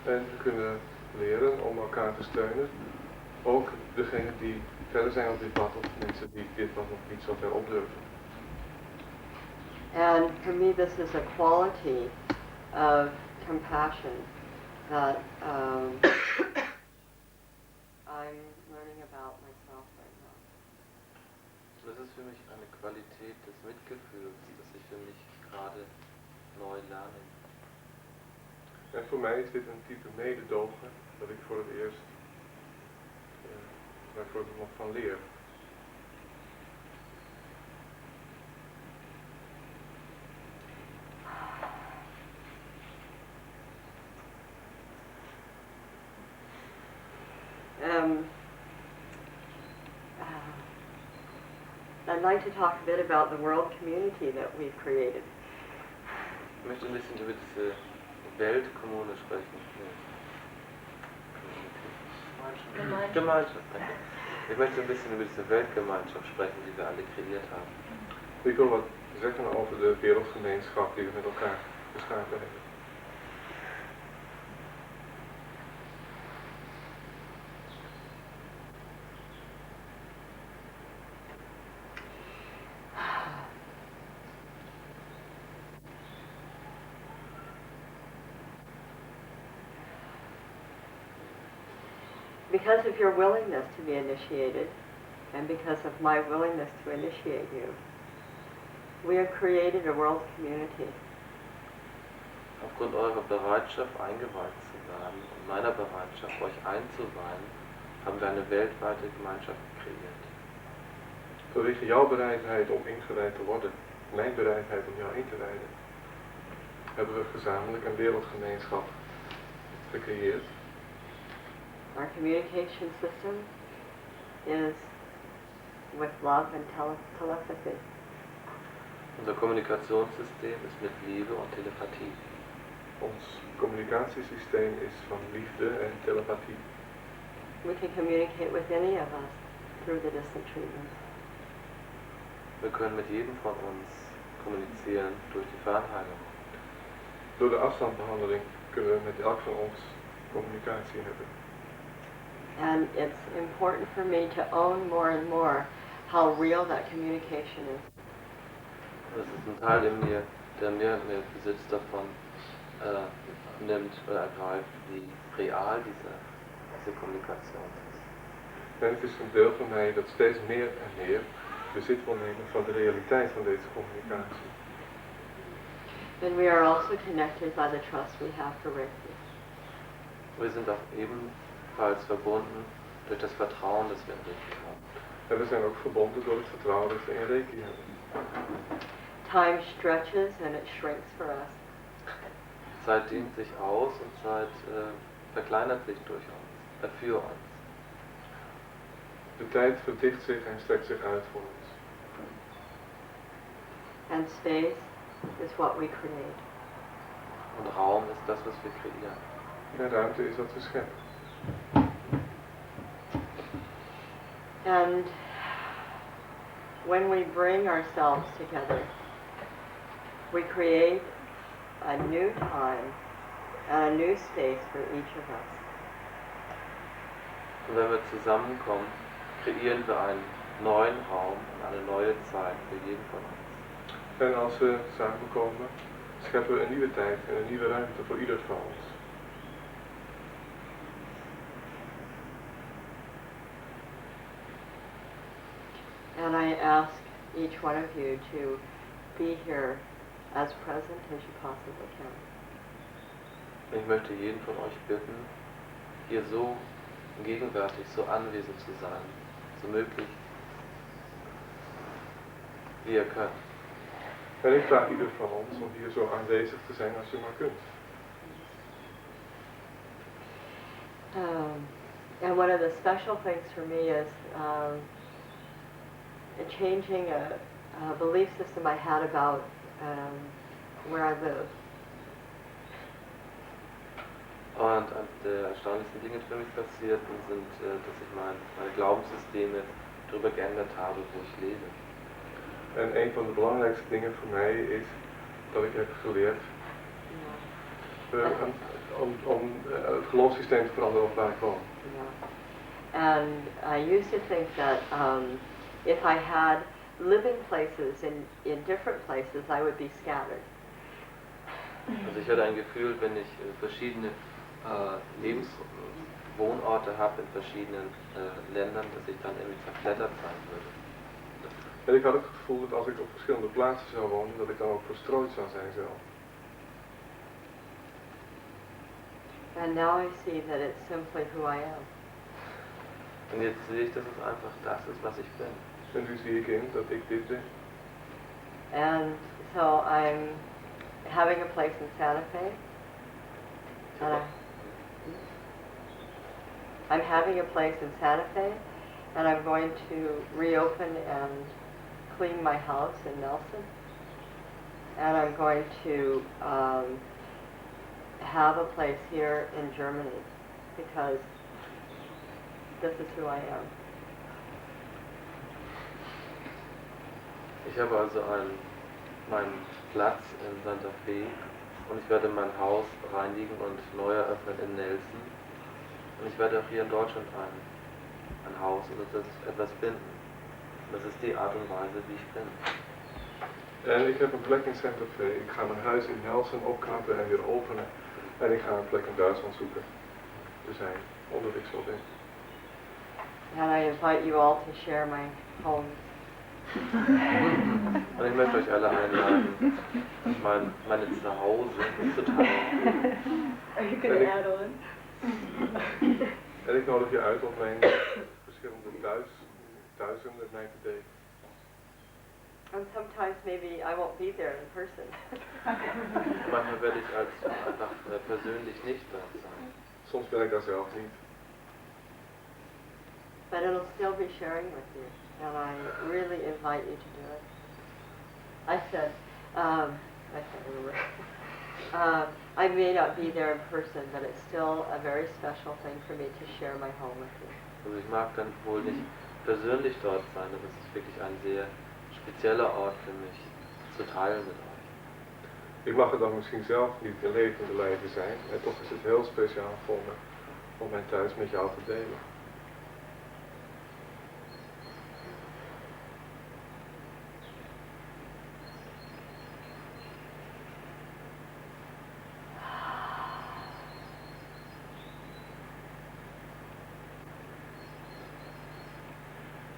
En we kunnen leren om elkaar te steunen. Ook degenen die verder zijn op dit pad of mensen die dit pad nog niet zo ver op durven. And for me this is a quality of compassion that I'm learning about myself right now. Das ist für mich eine Qualität des Mitgefühls, das ich für mich gerade neu lerne. En voor mij is dit een type mededogen dat ik voor het eerst, waarvoor ik nog van leer. I'd like to talk a bit about the world community that we've created. Ich möchte ein bisschen über diese Weltkommune sprechen. Gemeinschaft, danke. Ich möchte ein bisschen über diese Weltgemeinschaft sprechen, die wir alle kreiert haben. Ik wil wat zeggen over de wereldgemeenschap die we met elkaar geschapen hebben. Because of your willingness to be initiated, and because of my willingness to initiate you, we have created a world community. Aufgrund eurer Bereitschaft, eingeweiht zu werden und meiner Bereitschaft, euch einzuweihen, haben wir eine weltweite Gemeinschaft kreiert. Vanwege jouw bereidheid om ingewijd te worden, mijn bereidheid om jou in te wijden, hebben we gezamenlijk een wereldgemeenschap gecreëerd. Our communication system is with love and telepathy. Unser Kommunikationssystem ist mit Liebe und Telepathie. Ons communicatiesysteem is van liefde en telepathie. We can communicate with any of us through the distant treatment. Wir können mit jedem von uns kommunizieren durch die Fernheilung. Door de afstandsbehandeling kunnen we met elk van ons communicatie hebben. And it's important for me to own more and more how real that communication is. Das ist ein Teil in mir, der mehr Besitz davon nimmt oder ergreift, wie real diese Kommunikation ist. En het is een deel van mij dat steeds meer en meer bezit wil nemen van de realiteit van deze communicatie. And we are also connected by the trust we have for Reiki. Wir sind auch ebenfalls verbunden durch das Vertrauen, das wir in Reiki haben. En we zijn ook verbonden door het vertrouwen dat we in Reiki hebben. Time stretches and it shrinks for us. Zeit dehnt sich aus und Zeit verkleinert sich durch uns, für uns. De tijd verdicht zich en strekt zich uit voor ons. And space is what we create. Und Raum ist das, was wir kreieren. En ruimte is wat we scheppen. And when we bring ourselves together, we create a new time and a new space for each of us. Und wenn wir zusammenkommen, kreieren wir einen neuen Raum und eine neue Zeit für jeden von uns. En als we samenkomen, scheppen we een nieuwe tijd en een nieuwe ruimte voor ieder van ons. And I ask each one of you to be here as present as you possibly can. Ich möchte jeden von euch bitten, hier so gegenwärtig, so anwesend zu sein, so möglich, wie ihr könnt. En ik vraag ieder van ons om hier zo aanwezig te zijn als je maar kunt. And one of the special things for me is changing a belief system I had about where I live. Und eines der erstaunlichsten Dinge, die für mich passierten, sind, dass ich meine Glaubenssysteme darüber geändert habe, wo ich lebe. En een van de belangrijkste dingen voor mij is dat ik heb geleerd om het geloofssysteem te veranderen op waar ik woon. Yeah. And I used to think that if I had living places in different places, I would be scattered. Also ich hatte ein Gefühl, wenn ich verschiedene Lebenswohnorte habe in verschiedenen Ländern, dass ich dann irgendwie zerfleddert sein würde. En ik had het gevoel dat als ik op verschillende plaatsen zou wonen, dat ik dan ook verstrooid zou zijn zelf. And now I see that it's simply who I am. Und jetzt sehe ich, dass es einfach das ist, was ich bin. En nu zie ik in dat ik dit ben. And so I'm having a place in Santa Fe. And I'm having a place in Santa Fe, and I'm going to reopen and clean my house in Nelson. And I'm going to have a place here in Germany, because this is who I am. Ich habe also meinen Platz in Santa Fe und ich werde mein Haus reinigen und neu eröffnen in Nelson. Und ich werde auch hier in Deutschland ein Haus oder etwas finden. Das ist die Art und Weise, wie ich bin. En ik heb een plek in Santa Fe. Ik ga mijn huis in Nelson opknappen en weer openen. En ik ga een plek in Duitsland zoeken te zijn, omdat ik zo ben. And I invite you all to share my home. Und ich möchte euch alle einladen, meine Zuhause zu teilen. Are you going to add on? En ik nodig je uit om mijn verschillende thuizen met mij te delen. And sometimes maybe I won't be there in person. Manchmal werde ich einfach persönlich nicht da sein. Soms ben ik daar zelf niet. But it'll still be sharing with you, and I really invite you to do it. I can't remember. I may not be there in person, but it's still a very special thing for me to share my home with you. Also ich mag dann wohl nicht persönlich dort sein, aber es ist wirklich ein sehr spezieller Ort für mich, zu teilen mit euch. Ik mag er dan misschien zelf niet in levende lijven zijn, en toch is het heel speciaal voor me om mijn thuis met jou te delen.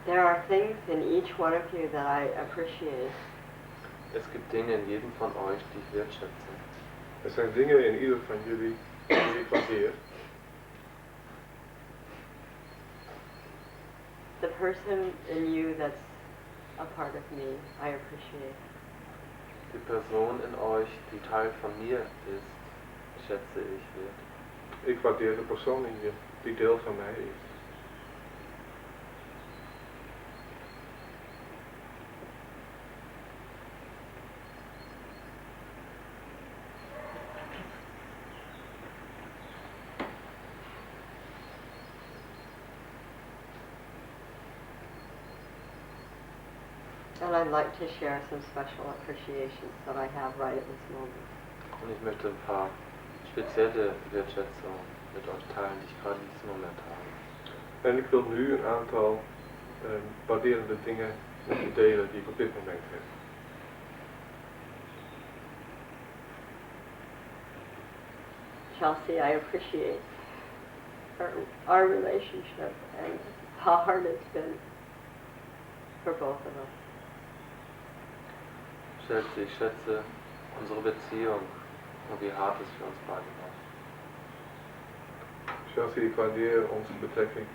There are things in each one of you that I appreciate. Es gibt Dinge in jedem von euch, die ich wertschätze. Er zijn dingen in ieder van jullie die ik waardeer. The person in you that's a part of me, I appreciate. Die Person in euch, die Teil von mir ist, schätze ich wert. Ik waardeer de persoon in je die deel van mij is. And I'd like to share some special appreciations that I have right at this moment. Und ich möchte ein paar spezielle Wertschätzungen mit euch teilen, die ich gerade in diesem Moment habe. En ik wil nu een aantal waarderende dingen met je delen die ik op dit moment heb. Chelsea, I appreciate our relationship and how hard it's been for both of us. Chelsea, ich schätze unsere Beziehung und wie hart es für uns beide war. Chelsea, ik waardeer onze betrekking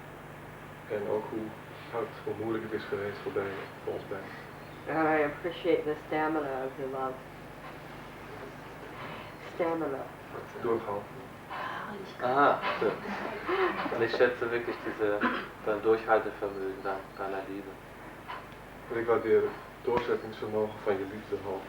en ook hoe moeilijk het is geweest voor ons beiden. And I appreciate the stamina of your love. Stamina. Doorgaan. Aha, stimmt. Und ich schätze wirklich dein Durchhaltevermögen deiner Liebe. En ik waardeer het doorzettingsvermogen van je liefde hoog.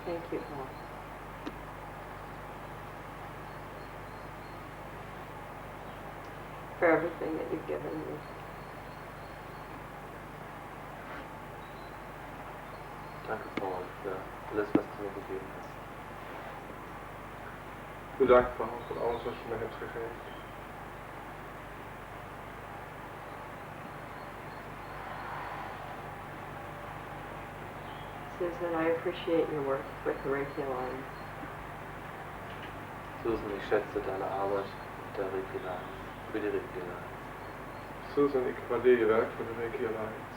Thank you, Paul. For everything that you've given me. Danke, Paul, für alles, was du mir gegeben hast. Bedankt, Paul, voor alles wat je mij hebt gegeven. Susan, I appreciate your work with the Reiki Alliance. Susan, ich schätze deine Arbeit mit der Reiki Alliance, für die Reiki Alliance. Susan, ik waardeer je werk voor de Reiki Alliance.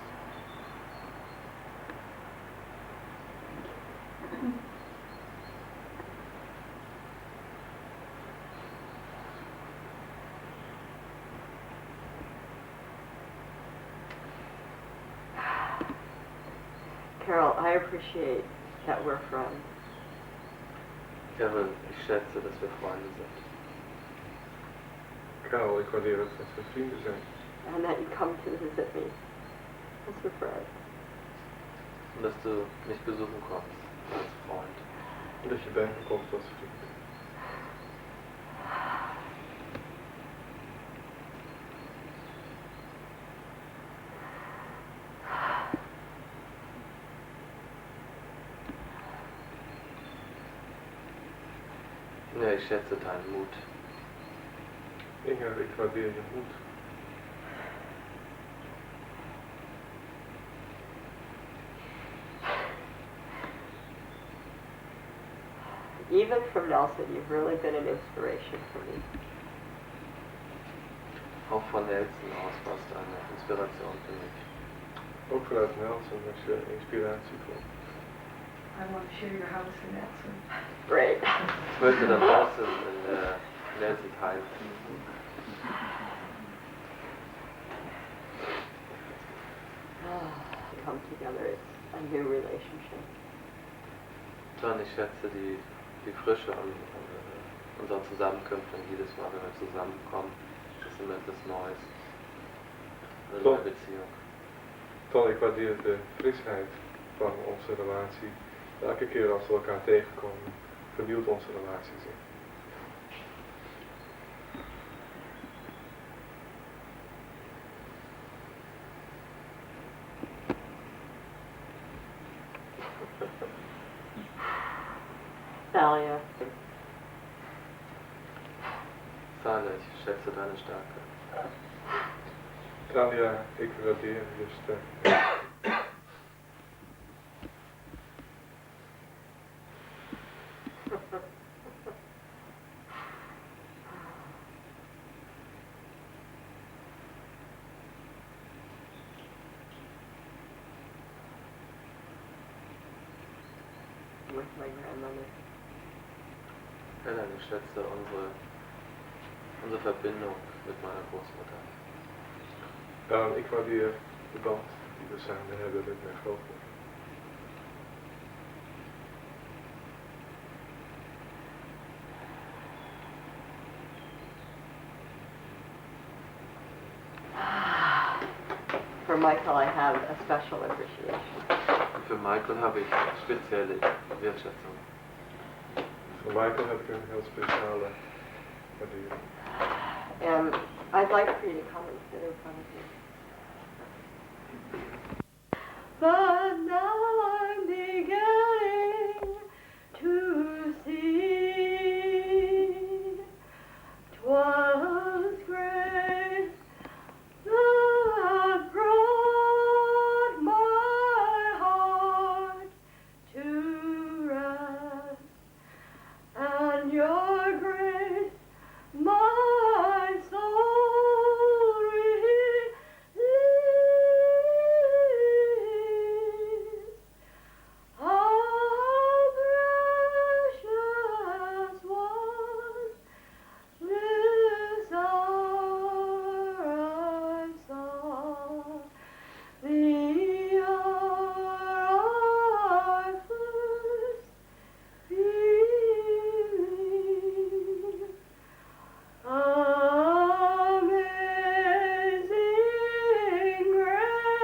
Carol, I appreciate that we're friends. Kevin, ich schätze, dass wir Freunde sind. Karel, ik waardeer het dat we vrienden zijn. And that you come to visit me as a friend. Und dass du mich besuchen kommst als Freund. En dat je bij me komt als vriend. Ja, ich schätze deinen Mut. Inge, ik waardeer je moed. Even from Nelson, you've really been an inspiration for me. Auch von Nelson aus warst du eine Inspiration für mich. Ook vanuit Nelson was je inspiratie voor. I want to share your house in Nelson. Great. Ich möchte dann draußen in Nelsons Heim. Come together, it's a new relationship. Und ich schätze die Frische unserer Zusammenkünfte jedes Mal, wenn wir zusammenkommen. Das ist immer etwas Neues. Eine neue Beziehung. Ton, ik waardeer de frisheid van onze relatie. Elke keer als we elkaar tegenkomen, vernieuwt onze relatie zich. Thalia, Thalia, ich schätze deine Stärke. Thalia, ik waardeer je sterkte. with my grandmother. Helen, ich schätze unsere Verbindung mit meiner Großmutter. Ik waardeer de band die we samen hebben met mijn grootmoeder. For Michael, I have a special appreciation. Für Michael habe ich spezielle Wertschätzung. Voor Michael heb ik een heel speciale waardering. And I'd like for you to come and sit in front of me. But now I'm beginning to see 'twas grace that brought my heart to rest, and your grace my soul relieves. How precious was this hour I saw, the hour I first believed. Amazing grace,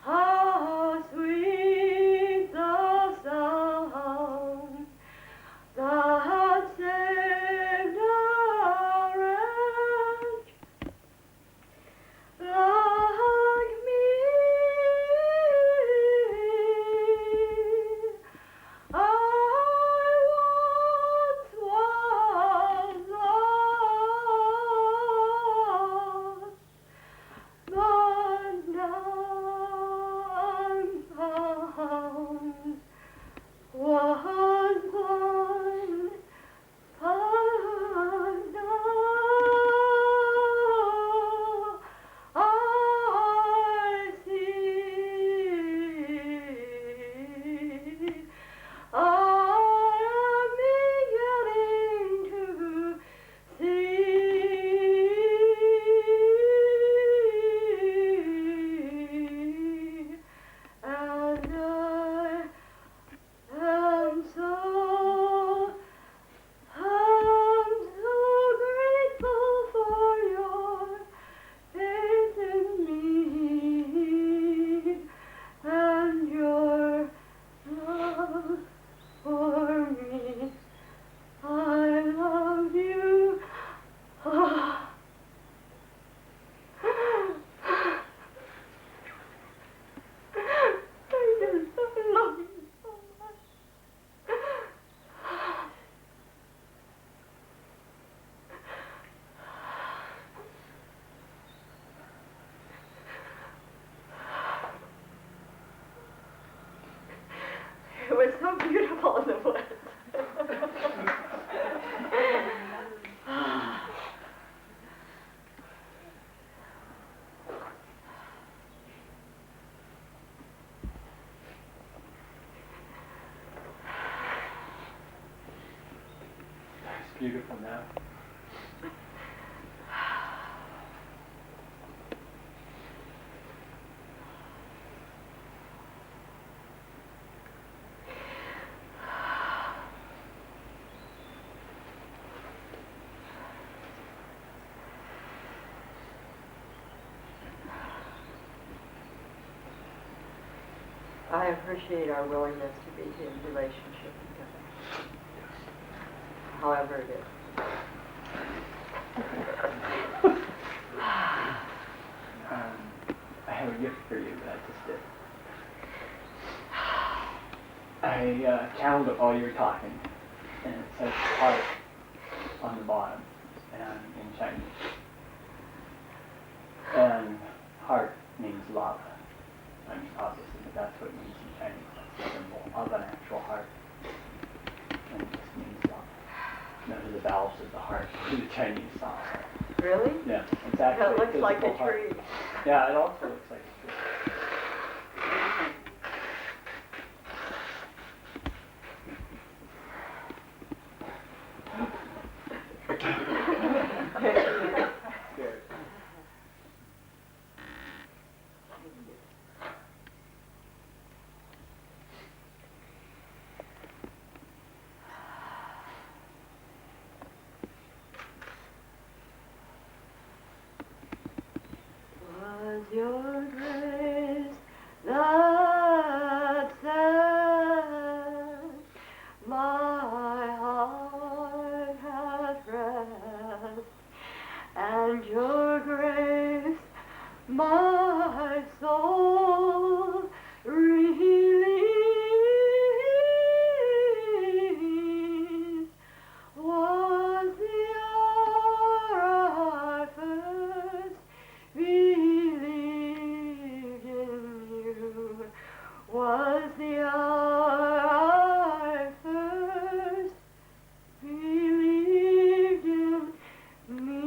how sweet the sound that saved a wretch like me. I once was lost, but now I'm found. Was blind, but now I see. I am beginning to see, and I am so grateful for your faith in me and your love for me. I love you. I just love you so much. It was so beautiful in the woods. It's beautiful now. I appreciate our willingness to be in relationship together, however it is. I have a gift for you that I just did. I channeled it while you were talking, and it says heart on the bottom, and in Chinese. And heart means love. I mean, obviously, but that's what it means in Chinese. That's the symbol of an actual heart. And it just means love. None of the vowels of the heart to the Chinese sound. Really? Yeah, exactly. It looks like a physical heart. tree. Yeah, it also looks like a tree. Good. your grace that sets my heart at rest, and your grace my soul relieves. Was the hour I first believed in you, was the hour I first believed in me.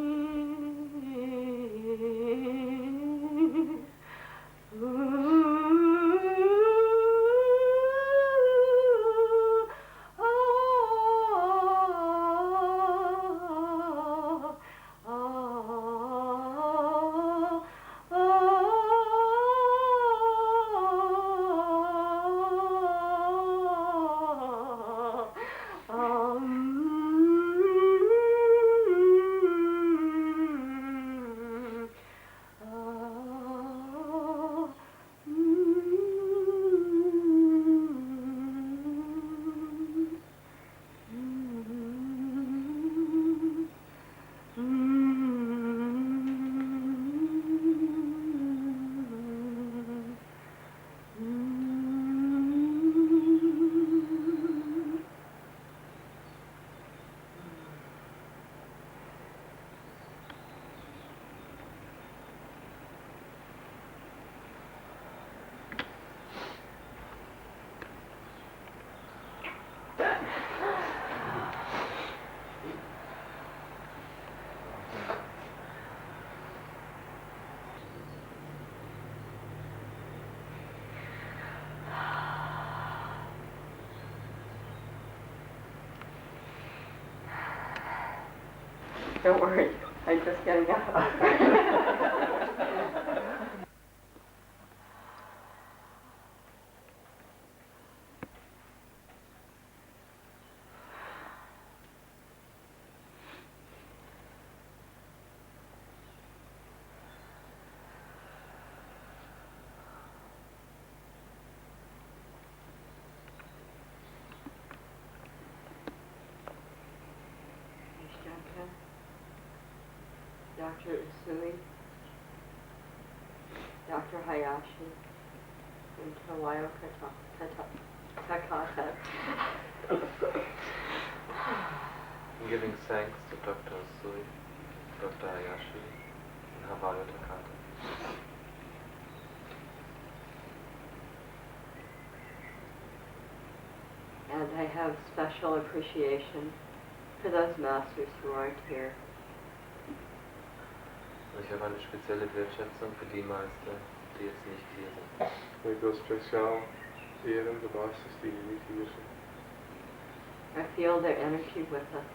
Don't worry, I'm just getting up. Dr. Usui, Dr. Hayashi, and Tawayo Takata. I'm giving thanks to Dr. Usui, Dr. Hayashi, and Hawayo Takata. And I have special appreciation for those masters who aren't here. Ich habe eine spezielle Wertschätzung für die Meister, die jetzt nicht hier sind. Ik wil speciaal eren de masters die niet hier zijn. I feel their energy with us.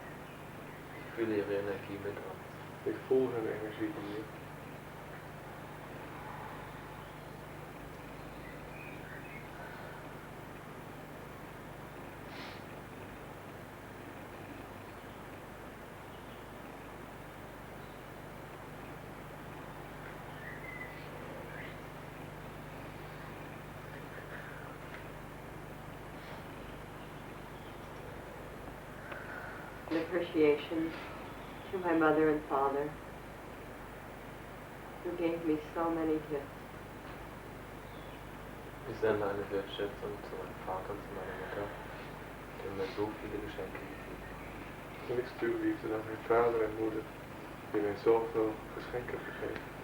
Ich fühle ihre Energie mit uns. Ik voel hun energie hier. An appreciation to my mother and father, who gave me so many gifts. Ich sende eine Wertschätzung zu meinem Vater und zu meiner Mutter, die mir so viele Geschenke gegeben haben. En ik stuur liefde naar mijn vader en moeder, die mij zoveel geschenken gegeven.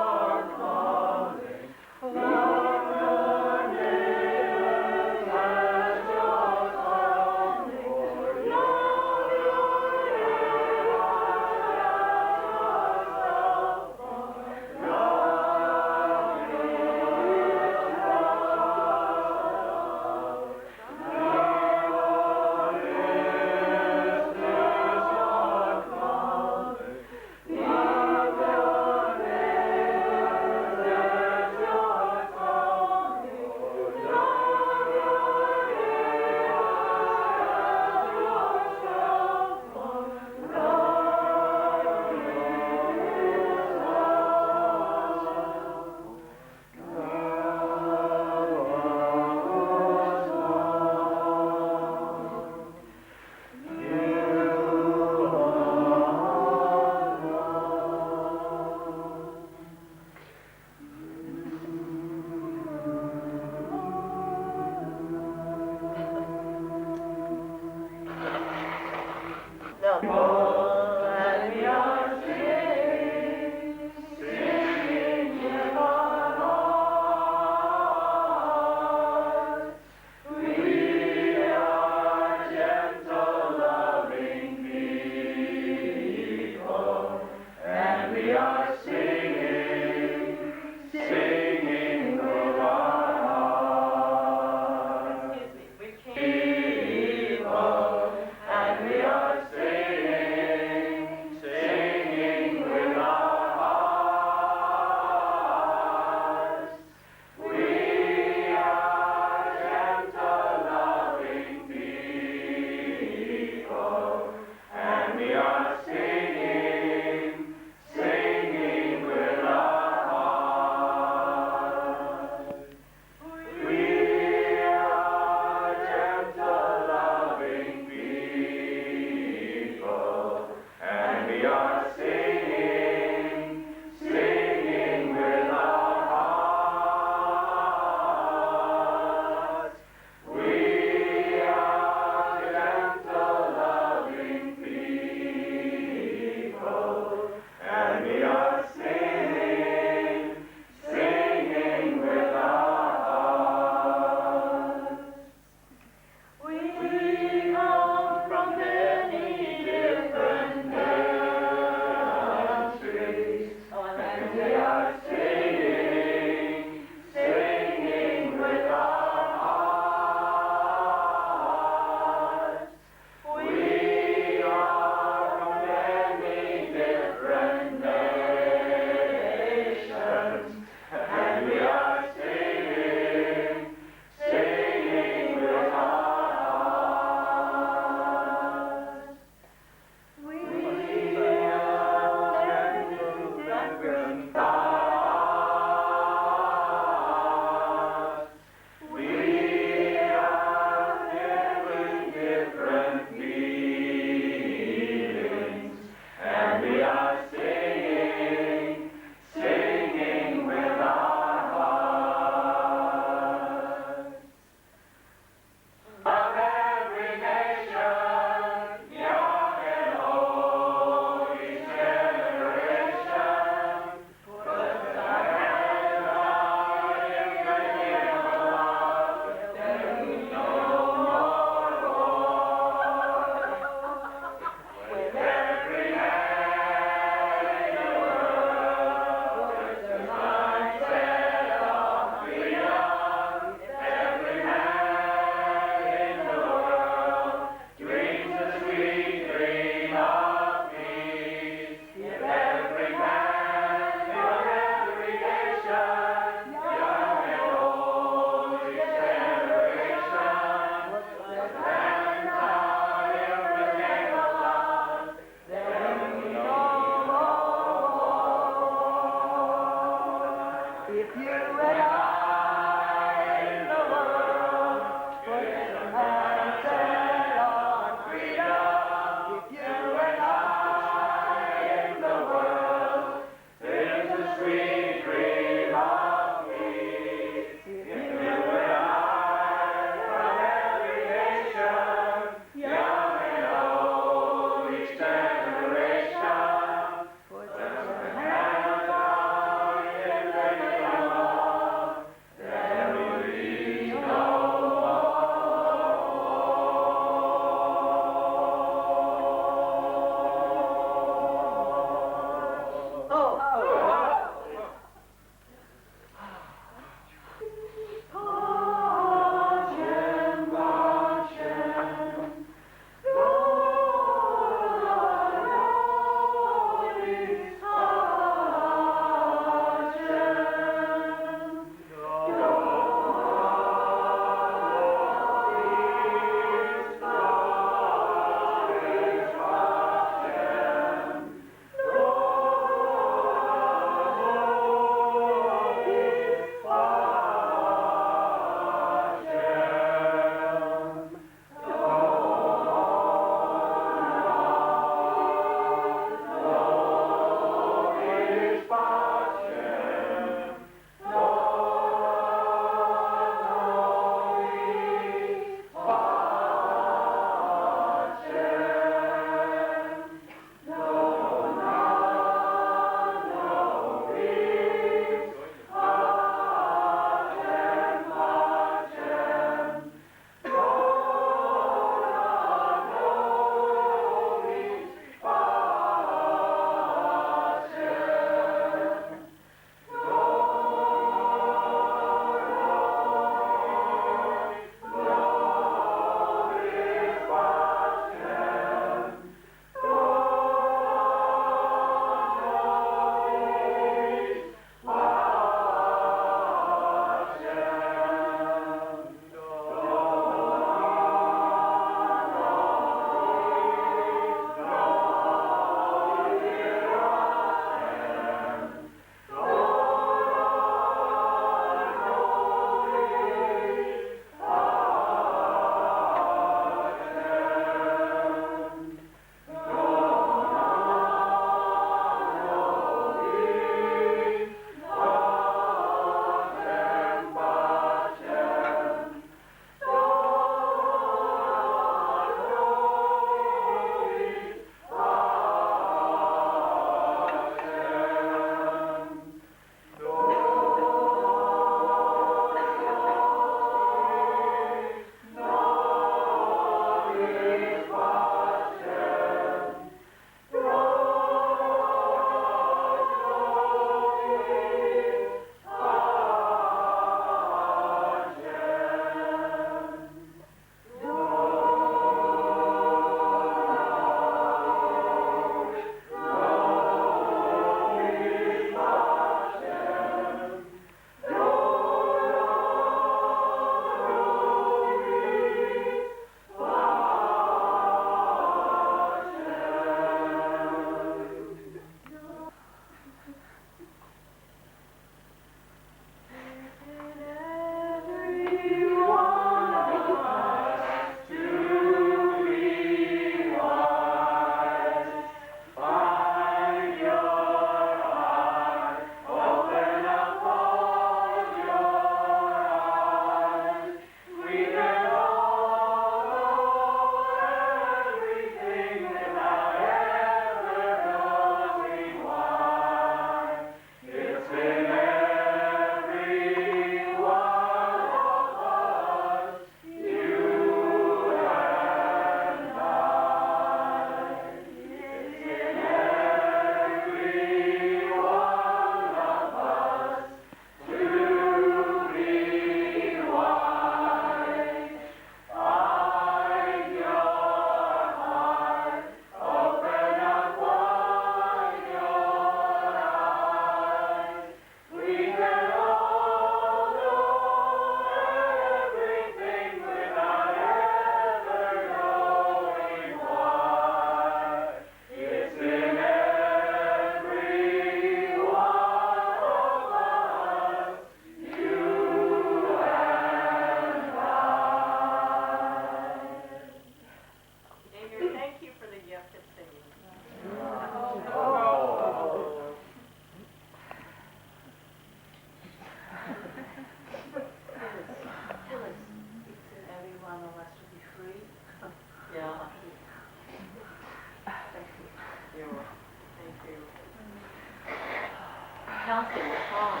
on.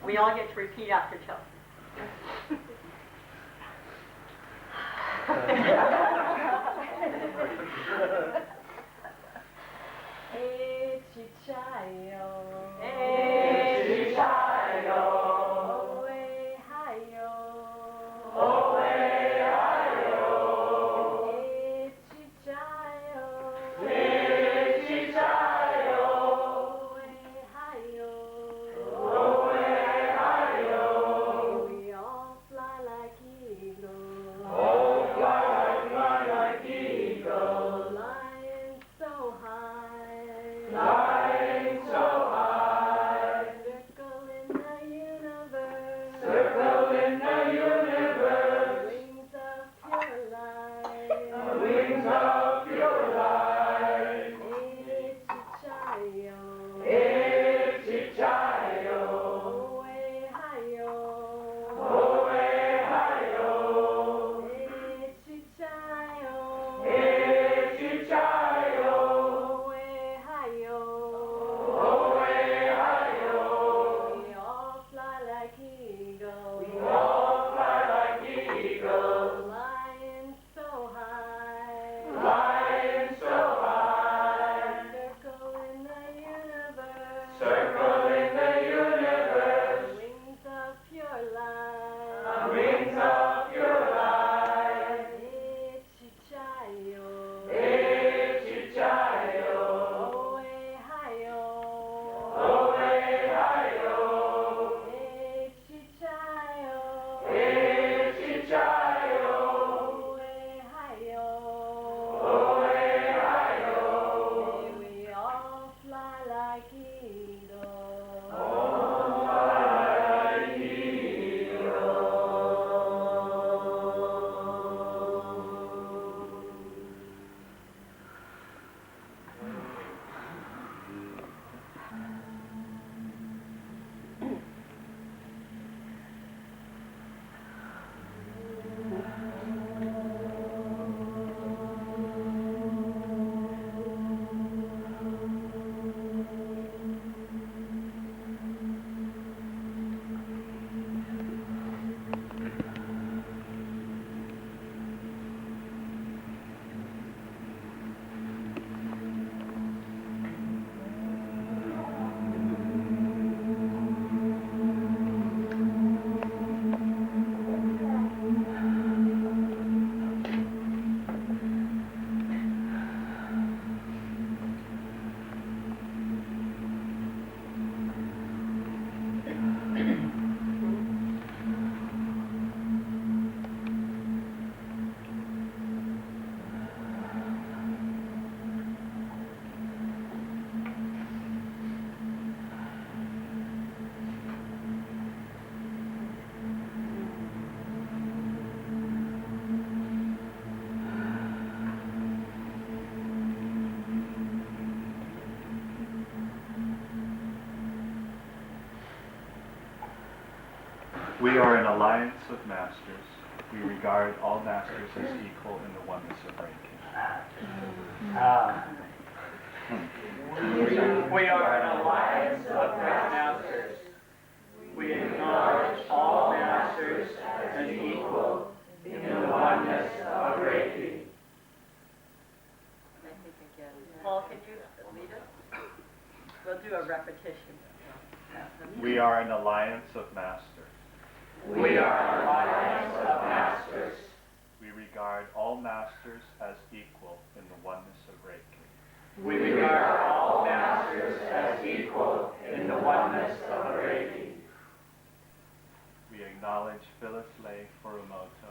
We all get to repeat after Chelsea. We are an alliance of masters. We regard all masters as equal in the oneness of Reiki. We are an alliance of masters. We acknowledge all masters as equal in the oneness of Reiki. I think again. Paul, can you lead us? We'll do a repetition. We are an alliance of masters. We are an alliance of masters. We regard all masters as equal in the oneness of Reiki. We regard all masters as equal in the oneness of Reiki. We acknowledge Phyllis Furumoto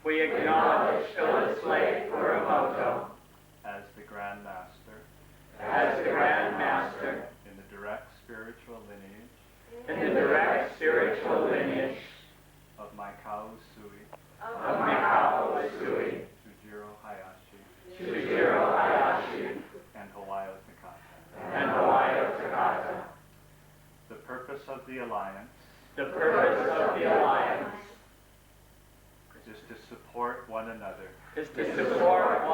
We acknowledge Phyllis Furumoto as the Grand Master as the Grand Master in the direct spiritual lineage in the direct spiritual lineage of Mikao Usui, of Mikao Usui, Sujiro Hayashi, Shujiro Hayashi, and Hawaii Takata. and Hawaii Takata. The purpose of the alliance The purpose of the alliance is to support one another is to support